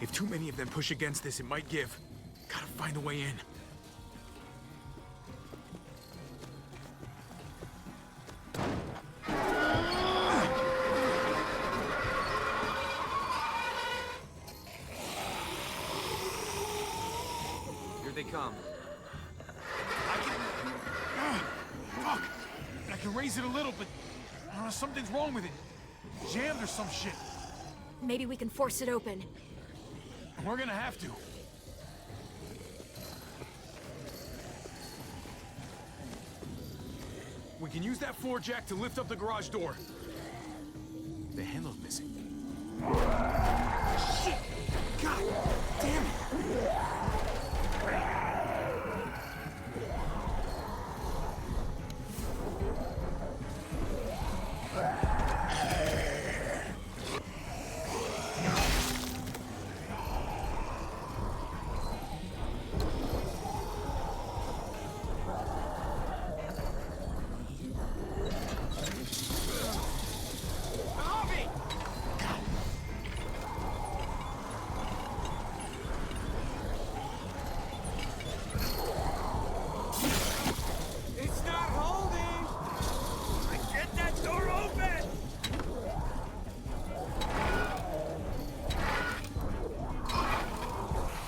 If too many of them push against this, it might give. Gotta find a way in. Here they come. Fuck! I can raise it a little, but something's wrong with it. Jammed or some shit. Maybe we can force it open. We're gonna have to. We can use that floor jack to lift up the garage door. The handle's missing. Shit! God damn it!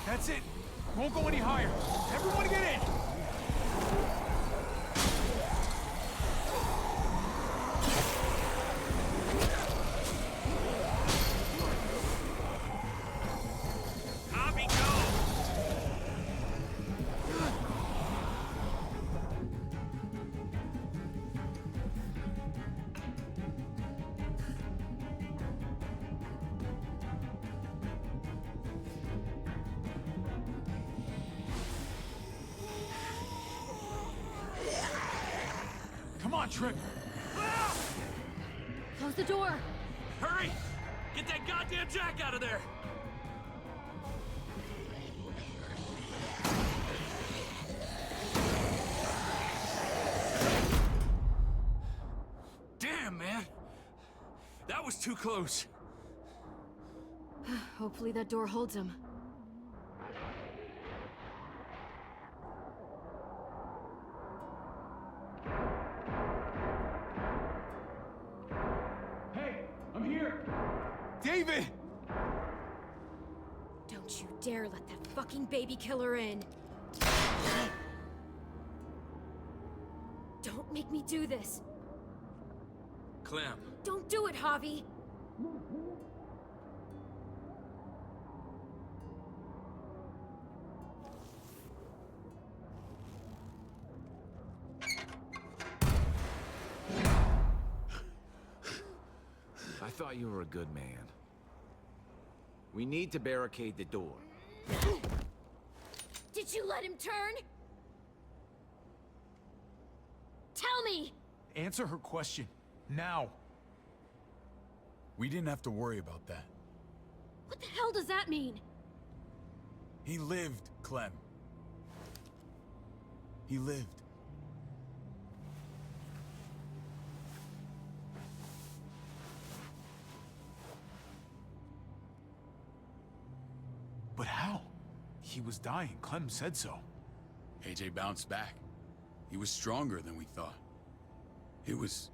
That's it. Won't go any higher. Everyone get in! Copy, go! Come on, Trip. Close the door. Hurry! Get that goddamn jack out of there! Damn, man! That was too close. Hopefully that door holds him. Hey, I'm here! David! Don't you dare let that fucking baby killer in. Don't make me do this. Clem. Don't do it, Javi. I thought you were a good man. We need to barricade the door. Did you let him turn? Tell me! Answer her question. Now. We didn't have to worry about that. What the hell does that mean? He lived, Clem. He lived. But how? He was dying. Clem said so. AJ bounced back. He was stronger than we thought. It was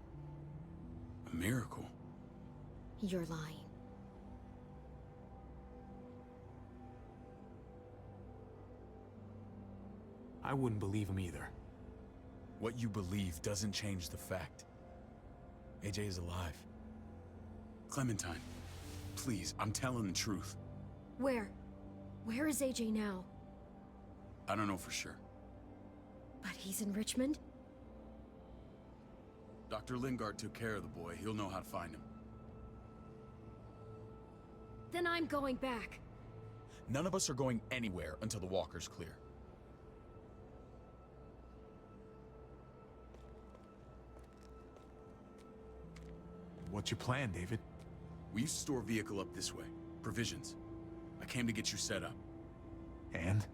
a miracle. You're lying. I wouldn't believe him either. What you believe doesn't change the fact. AJ is alive. Clementine, please, I'm telling the truth. Where? Where is AJ now? I don't know for sure. But he's in Richmond? Dr. Lingard took care of the boy. He'll know how to find him. Then I'm going back. None of us are going anywhere until the walker's clear. What's your plan, David? We used to store a vehicle up this way. Provisions. I came to get you set up. And?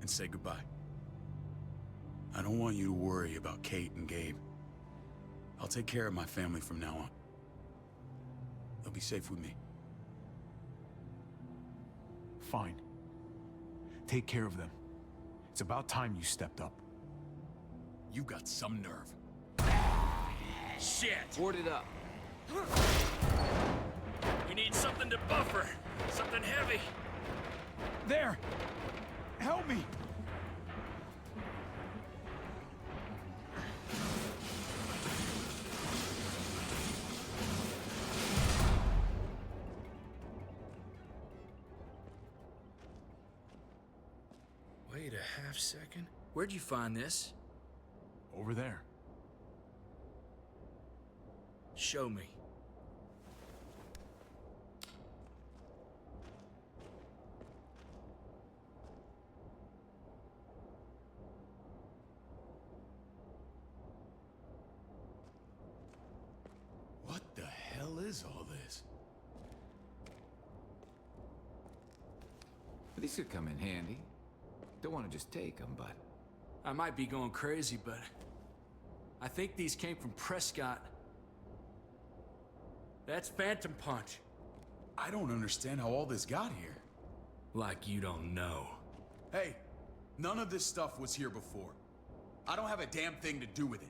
And say goodbye. I don't want you to worry about Kate and Gabe. I'll take care of my family from now on. They'll be safe with me. Fine. Take care of them. It's about time you stepped up. You got some nerve. Shit! Board it up. We need something to buffer. Something heavy. There! Help me! Wait a half second. Where'd you find this? Over there. Show me. What the hell is all this? These could come in handy. Don't want to just take them, but... I might be going crazy, but... I think these came from Prescott. That's Phantom Punch. I don't understand how all this got here. Like you don't know. Hey, none of this stuff was here before. I don't have a damn thing to do with it.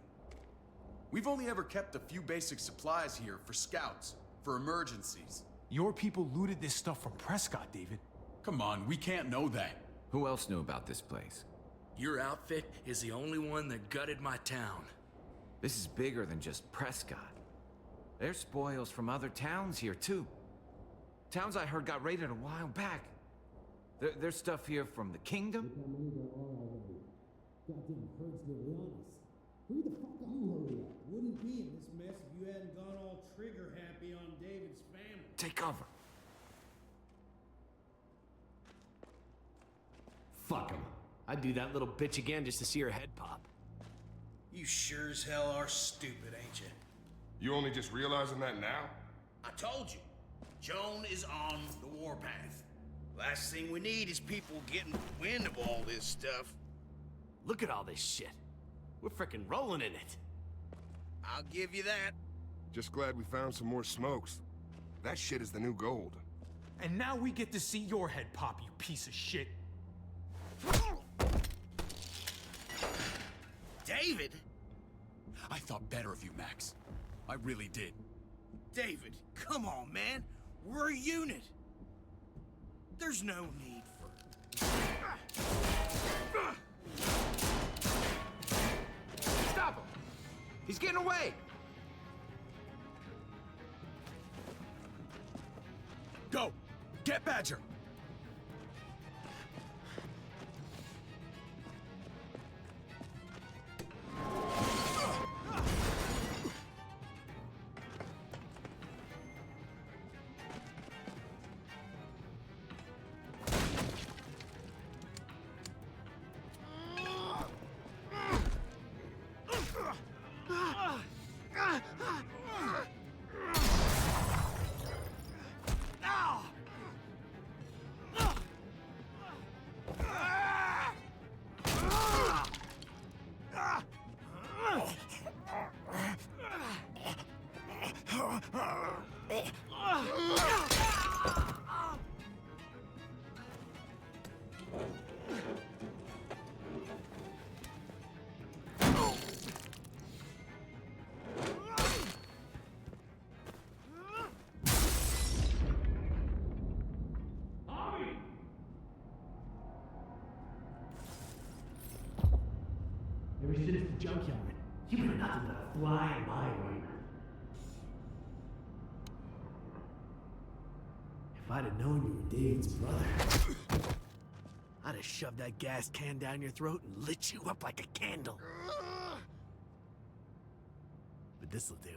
We've only ever kept a few basic supplies here for scouts, for emergencies. Your people looted this stuff from Prescott, David. Come on, we can't know that. Who else knew about this place? Your outfit is the only one that gutted my town. This is bigger than just Prescott. There's spoils from other towns here, too. Towns I heard got raided a while back. There's stuff here from the kingdom. Goddamn herds to be honest. Who the fuck are you holding up? Wouldn't be in this mess if you hadn't gone all trigger happy on David's family. Take cover. Fuck him. I'd do that little bitch again just to see her head pop. You sure as hell are stupid, ain't you? You only just realizing that now? I told you. Joan is on the warpath. Last thing we need is people getting wind of all this stuff. Look at all this shit. We're frickin' rolling in it. I'll give you that. Just glad we found some more smokes. That shit is the new gold. And now we get to see your head pop, you piece of shit. David? I thought better of you, Max. I really did. David, come on, man. We're a unit. There's no need for... Stop him! He's getting away! Go! Get Badger! Ever since the junkyard, you've been nothing but a fly in my ointment. If I'd have known you were David's brother, I'd have shoved that gas can down your throat and lit you up like a candle. But this'll do.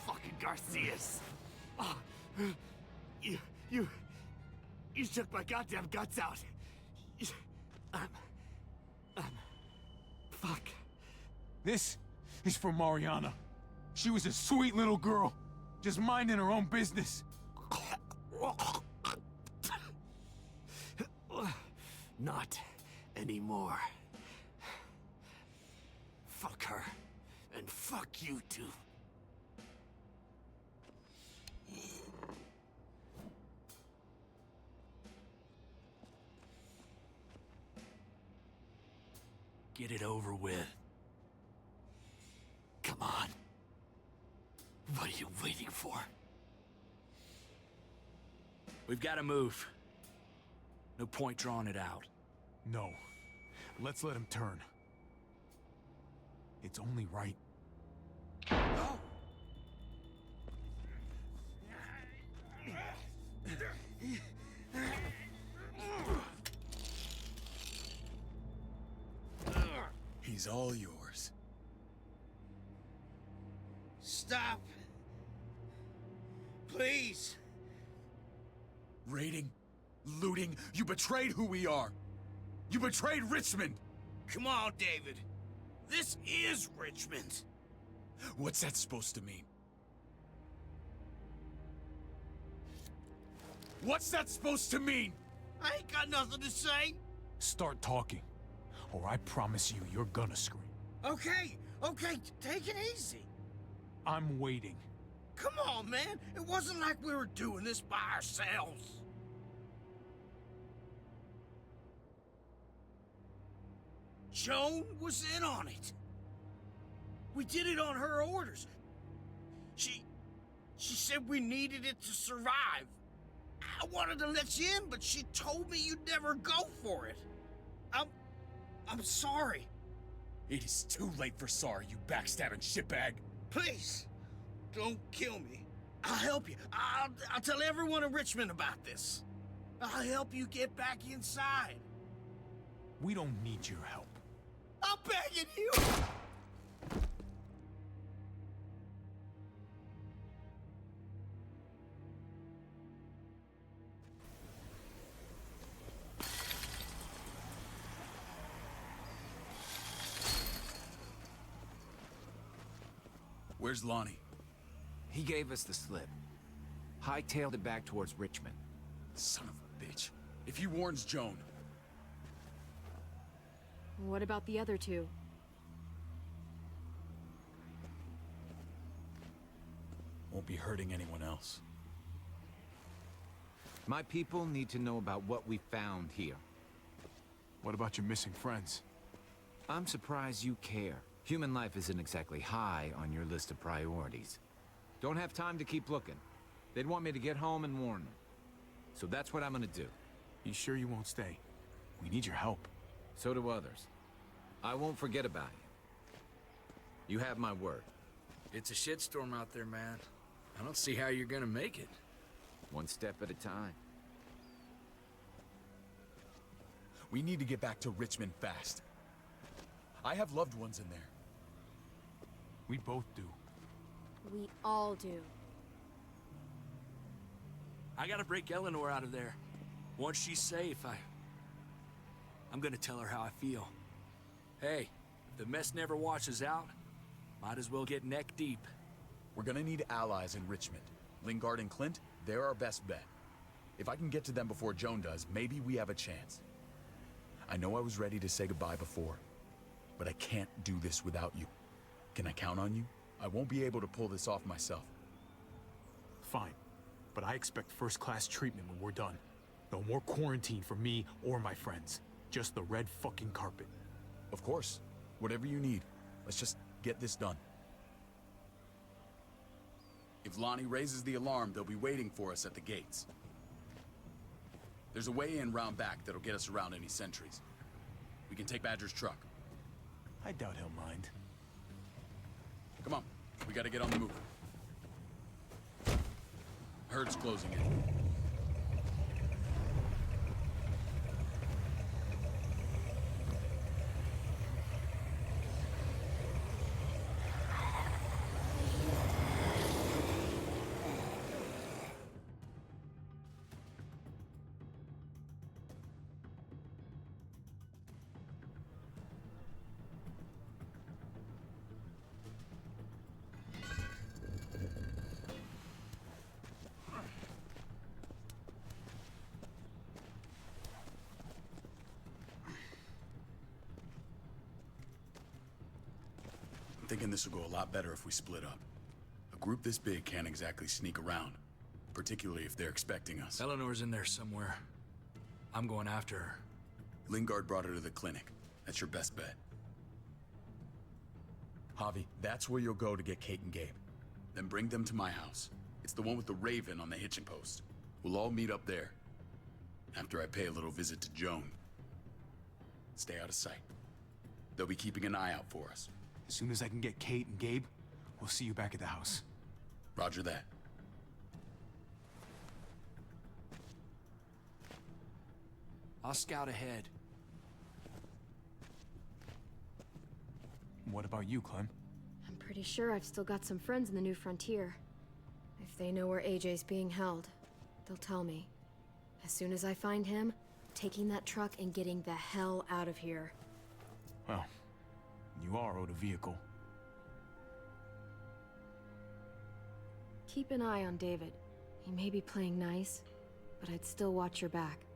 Fucking Garcias. Oh, you shook my goddamn guts out. Fuck. This is for Mariana. She was a sweet little girl, just minding her own business. Not anymore. Fuck her. And fuck you too. Get it over with. Come on. What are you waiting for? We've got to move. No point drawing it out. No. Let's let him turn. It's only right. He's all yours. Stop. Please. Raiding, looting, you betrayed who we are. You betrayed Richmond. Come on, David. This is Richmond. What's that supposed to mean? What's that supposed to mean? I ain't got nothing to say. Start talking, or I promise you, you're gonna scream. Okay, take it easy. I'm waiting. Come on, man. It wasn't like we were doing this by ourselves. Joan was in on it. We did it on her orders. She said we needed it to survive. I wanted to let you in, but she told me you'd never go for it. I'm sorry. It is too late for sorry, you backstabbing shitbag. Please, don't kill me. I'll help you. I'll tell everyone in Richmond about this. I'll help you get back inside. We don't need your help. I'm begging you. Where's Lonnie? He gave us the slip. Hightailed it back towards Richmond. Son of a bitch. If he warns Joan... What about the other two? Won't be hurting anyone else. My people need to know about what we found here. What about your missing friends? I'm surprised you care. Human life isn't exactly high on your list of priorities. Don't have time to keep looking. They'd want me to get home and warn them. So that's what I'm gonna do. You sure you won't stay? We need your help. So do others. I won't forget about you. You have my word. It's a shitstorm out there, man. I don't see how you're gonna make it. One step at a time. We need to get back to Richmond fast. I have loved ones in there. We both do. We all do. I gotta break Eleanor out of there. Once she's safe, I'm gonna tell her how I feel. Hey, if the mess never washes out, might as well get neck deep. We're gonna need allies in Richmond. Lingard and Clint, they're our best bet. If I can get to them before Joan does, maybe we have a chance. I know I was ready to say goodbye before, but I can't do this without you. Can I count on you? I won't be able to pull this off myself. Fine, but I expect first-class treatment when we're done. No more quarantine for me or my friends. Just the red fucking carpet. Of course. Whatever you need. Let's just get this done. If Lonnie raises the alarm, they'll be waiting for us at the gates. There's a way in round back that'll get us around any sentries. We can take Badger's truck. I doubt he'll mind. Come on, we gotta get on the move. Herd's closing in. I'm thinking this will go a lot better if we split up. A group this big can't exactly sneak around, particularly if they're expecting us. Eleanor's in there somewhere. I'm going after her. Lingard brought her to the clinic. That's your best bet. Javi, that's where you'll go to get Kate and Gabe. Then bring them to my house. It's the one with the Raven on the hitching post. We'll all meet up there. After I pay a little visit to Joan. Stay out of sight. They'll be keeping an eye out for us. As soon as I can get Kate and Gabe, we'll see you back at the house. Roger that. I'll scout ahead. What about you, Clem? I'm pretty sure I've still got some friends in the New Frontier. If they know where AJ's being held, they'll tell me. As soon as I find him, taking that truck and getting the hell out of here. Well, you are owed a vehicle. Keep an eye on David. He may be playing nice, but I'd still watch your back.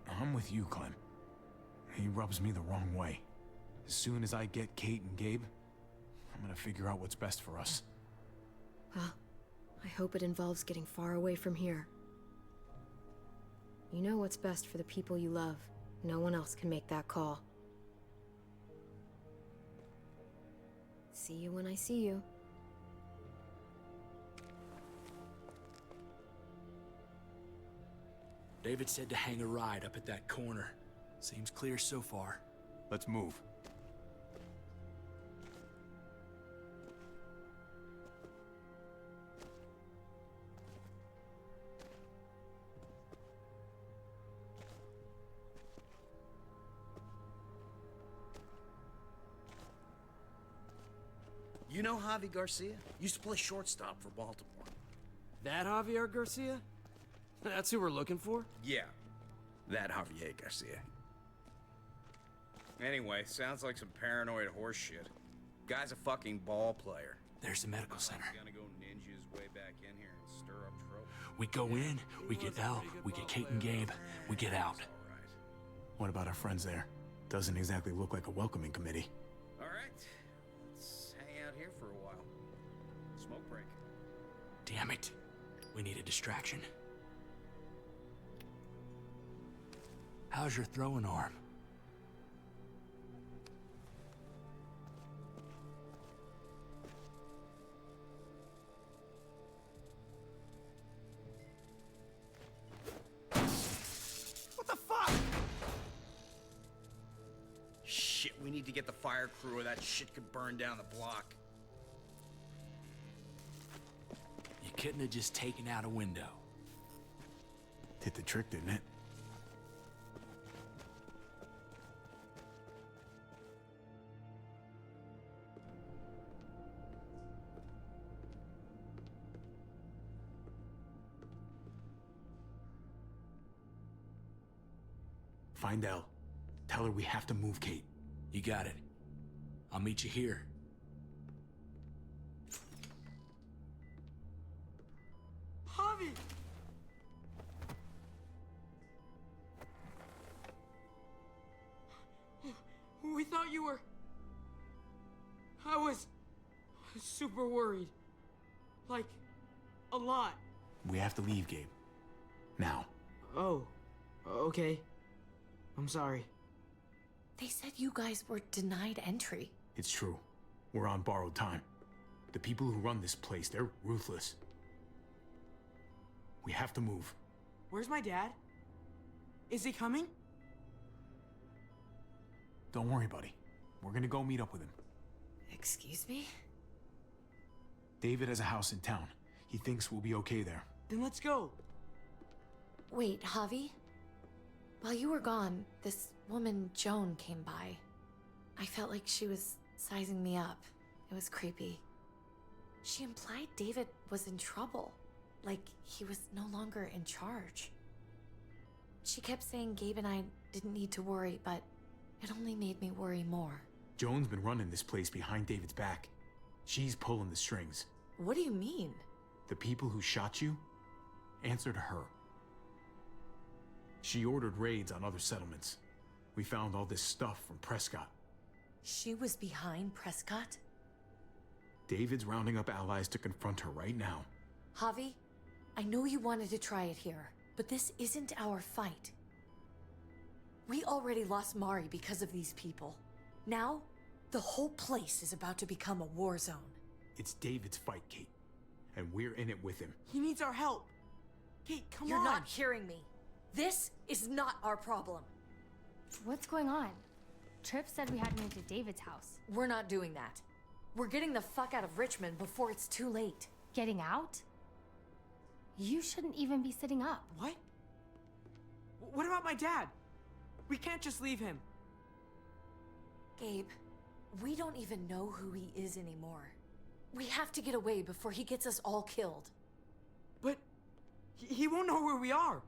I'm with you, Clem. He rubs me the wrong way. As soon as I get Kate and Gabe, I'm gonna figure out what's best for us. Well, I hope it involves getting far away from here. You know what's best for the people you love. No one else can make that call. See you when I see you. David said to hang a ride up at that corner. Seems clear so far. Let's move. You know Javi Garcia? Used to play shortstop for Baltimore. That Javier Garcia? That's who we're looking for? Yeah, that Javier Garcia. Anyway, sounds like some paranoid horse shit. Guy's a fucking ball player. There's the medical center. Gonna go ninja his way back in here and stir up trouble. We go in, we get Elle, we get Kate and Gabe, we get out. What about our friends there? Doesn't exactly look like a welcoming committee. All right, let's hang out here for a while. Smoke break. Damn it. We need a distraction. How's your throwing arm? What the fuck? Shit, we need to get the fire crew or that shit could burn down the block. You couldn't have just taken out a window. Hit the trick, didn't it? Find Elle. Tell her we have to move Kate. You got it. I'll meet you here. Javi! We thought you were... I was super worried. Like, a lot. We have to leave, Gabe. Now. Oh, Okay. I'm sorry. They said you guys were denied entry. It's true. We're on borrowed time. The people who run this place, they're ruthless. We have to move. Where's my dad? Is he coming? Don't worry, buddy. We're gonna go meet up with him. Excuse me? David has a house in town. He thinks we'll be okay there. Then let's go. Wait, Javi? While you were gone, this woman, Joan, came by. I felt like she was sizing me up. It was creepy. She implied David was in trouble. Like he was no longer in charge. She kept saying Gabe and I didn't need to worry, but it only made me worry more. Joan's been running this place behind David's back. She's pulling the strings. What do you mean? The people who shot you answered her. She ordered raids on other settlements. We found all this stuff from Prescott. She was behind Prescott? David's rounding up allies to confront her right now. Javi, I know you wanted to try it here, but this isn't our fight. We already lost Mari because of these people. Now, the whole place is about to become a war zone. It's David's fight, Kate. And we're in it with him. He needs our help. Kate, come on. You're not hearing me. This is not our problem. What's going on? Tripp said we had to move to David's house. We're not doing that. We're getting the fuck out of Richmond before it's too late. Getting out? You shouldn't even be sitting up. What? What about my dad? We can't just leave him. Gabe, we don't even know who he is anymore. We have to get away before he gets us all killed. But he won't know where we are.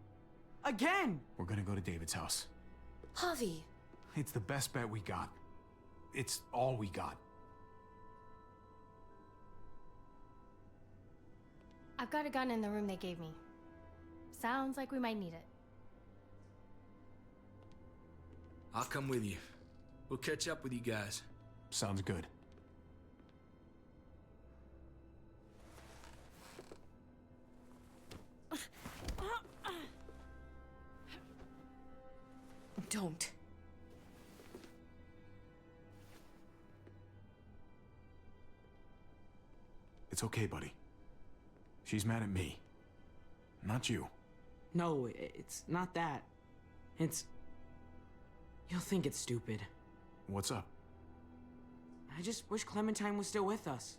Again! We're gonna go to David's house. Javi! It's the best bet we got. It's all we got. I've got a gun in the room they gave me. Sounds like we might need it. I'll come with you. We'll catch up with you guys. Sounds good. Don't. It's okay, buddy. She's mad at me. Not you. No, it's not that. It's... You'll think it's stupid. What's up? I just wish Clementine was still with us.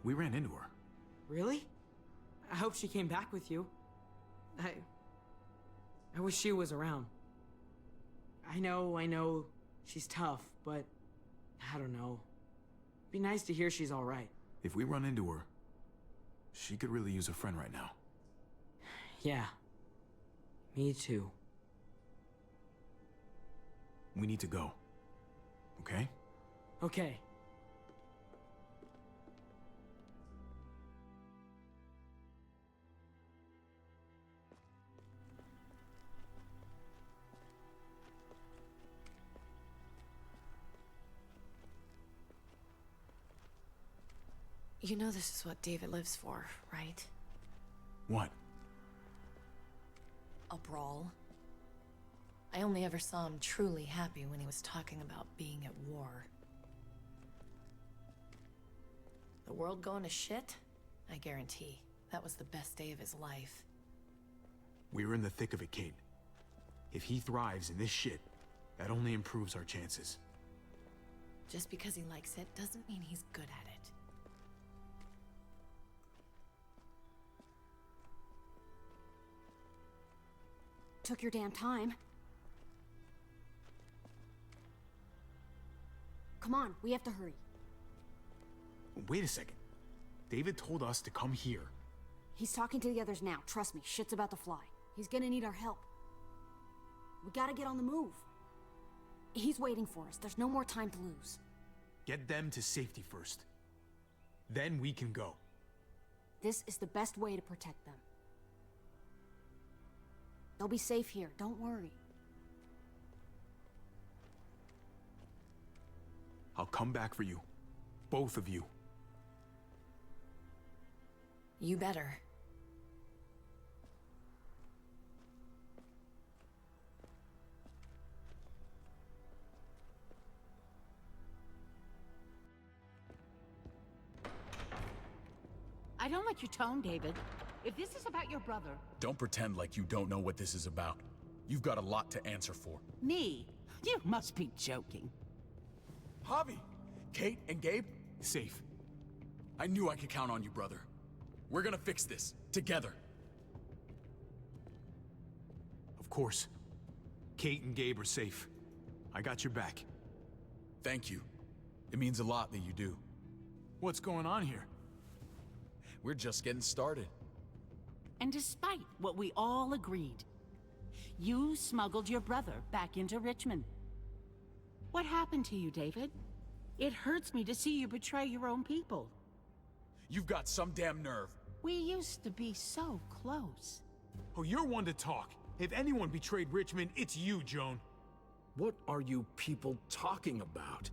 We ran into her. Really? I hope she came back with you. I wish she was around. I know, she's tough, but I don't know. Be nice to hear she's all right. If we run into her, she could really use a friend right now. Yeah. Me too. We need to go. Okay? Okay. You know this is what David lives for, right? What? A brawl. I only ever saw him truly happy when he was talking about being at war. The world going to shit? I guarantee. That was the best day of his life. We're in the thick of it, Kate. If he thrives in this shit, that only improves our chances. Just because he likes it doesn't mean he's good at it. Took your damn time. Come on, we have to hurry. Wait a second. David told us to come here. He's talking to the others now. Trust me, shit's about to fly. He's gonna need our help. We gotta get on the move. He's waiting for us. There's no more time to lose. Get them to safety first. Then we can go. This is the best way to protect them. They'll be safe here, don't worry. I'll come back for you. Both of you. You better. don't like your tone, David. If this is about your brother... Don't pretend like you don't know what this is about. You've got a lot to answer for. Me? You must be joking. Javi! Kate and Gabe? Safe. I knew I could count on you, brother. We're gonna fix this. Together. Of course. Kate and Gabe are safe. I got your back. Thank you. It means a lot that you do. What's going on here? We're just getting started. And despite what we all agreed, you smuggled your brother back into Richmond. What happened to you, David? It hurts me to see you betray your own people. You've got some damn nerve. We used to be so close. Oh, you're one to talk. If anyone betrayed Richmond, it's you, Joan. What are you people talking about?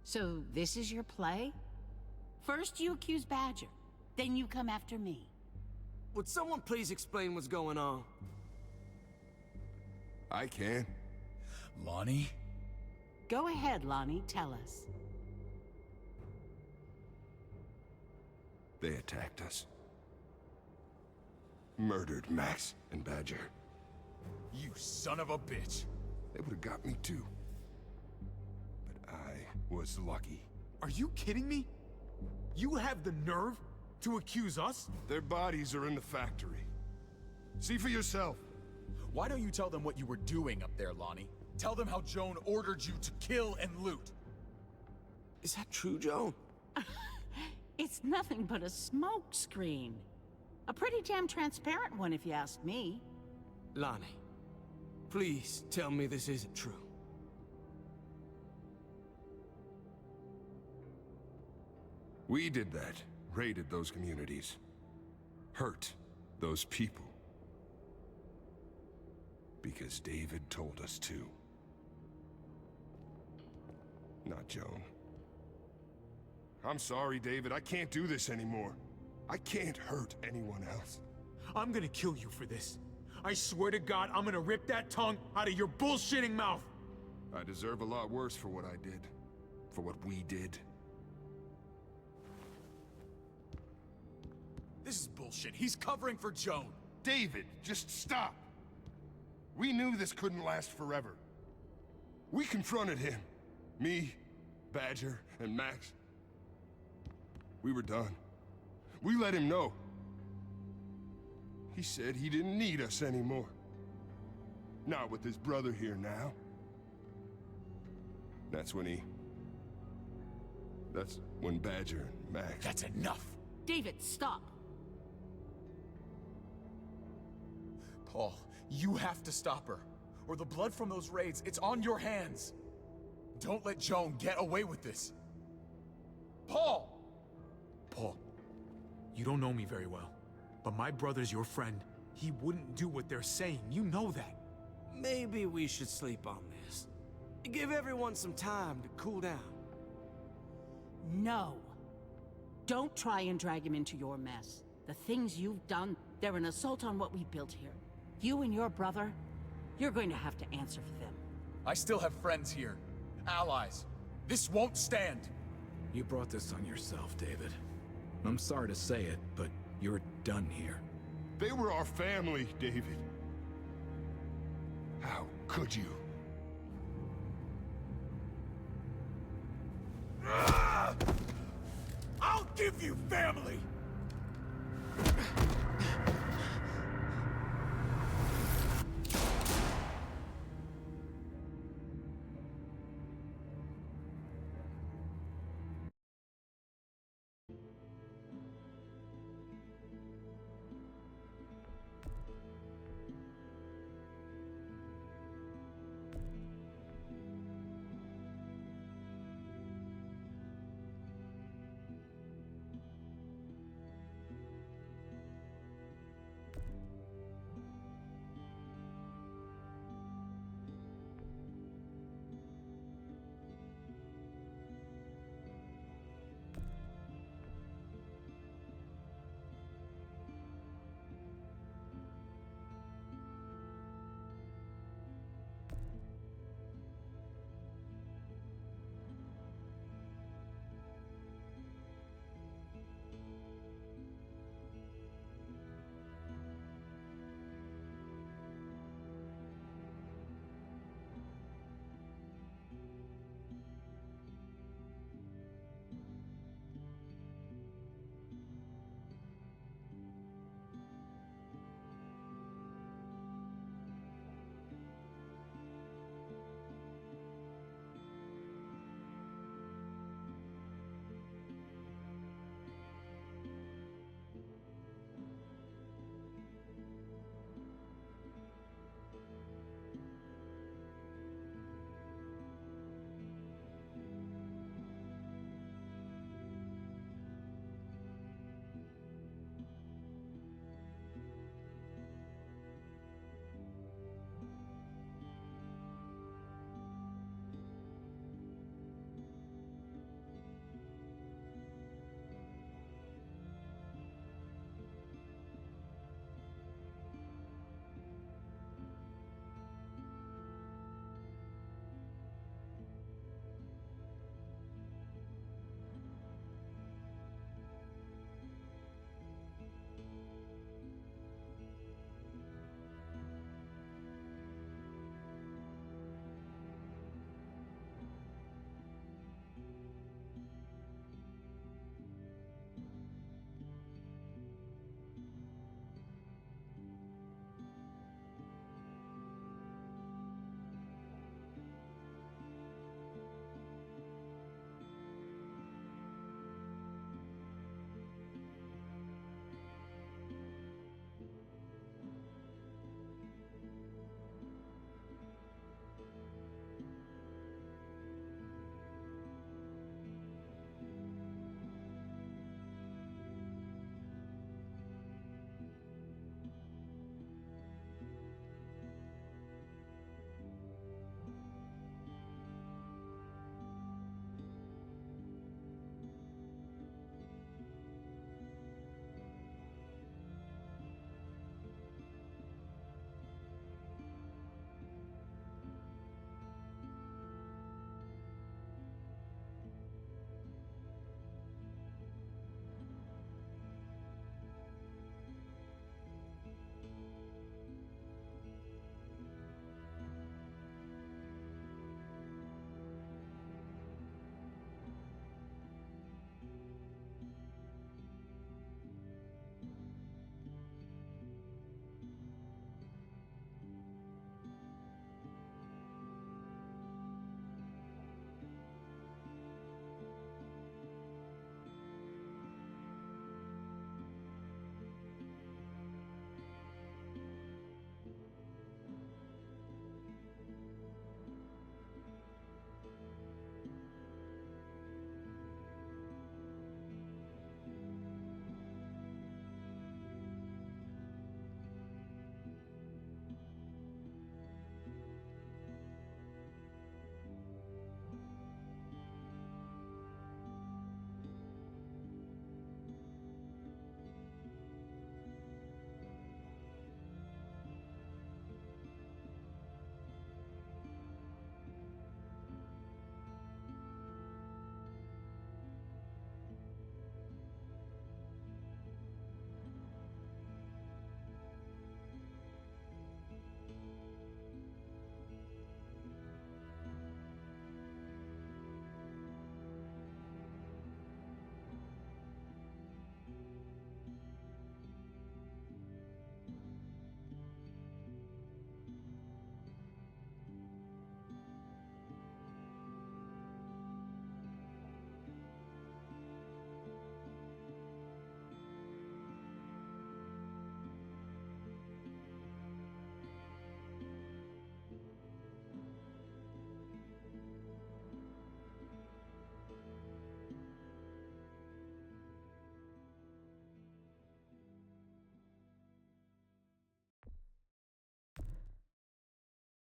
So this is your play? First you accuse Badger, then you come after me. Would someone please explain what's going on? I can. Lonnie? Go ahead, Lonnie, tell us. They attacked us. Murdered Max and Badger. You son of a bitch. They would have got me too. But I was lucky. Are you kidding me? You have the nerve to accuse us? Their bodies are in the factory. See for yourself. Why don't you tell them what you were doing up there, Lonnie? Tell them how Joan ordered you to kill and loot. Is that true, Joan? It's nothing but a smoke screen. A pretty damn transparent one, if you ask me. Lonnie, please tell me this isn't true. We did that. Raided those communities. Hurt those people. Because David told us to. Not Joan. I'm sorry, David. I can't do this anymore. I can't hurt anyone else. I'm gonna kill you for this. I swear to God, I'm gonna rip that tongue out of your bullshitting mouth. I deserve a lot worse for what I did. For what we did. This is bullshit. He's covering for Joan. David, just stop. We knew this couldn't last forever. We confronted him. Me, Badger, and Max. We were done. We let him know. He said he didn't need us anymore. Not with his brother here now. That's when Badger and Max... That's enough! David, stop! Paul, you have to stop her. Or the blood from those raids, it's on your hands. Don't let Joan get away with this. Paul! Paul, you don't know me very well, but my brother's your friend. He wouldn't do what they're saying. You know that. Maybe we should sleep on this. Give everyone some time to cool down. No. Don't try and drag him into your mess. The things you've done, they're an assault on what we built here. You and your brother, you're going to have to answer for them. I still have friends here. Allies. This won't stand. You brought this on yourself, David. I'm sorry to say it, but you're done here. They were our family, David. How could you? I'll give you family!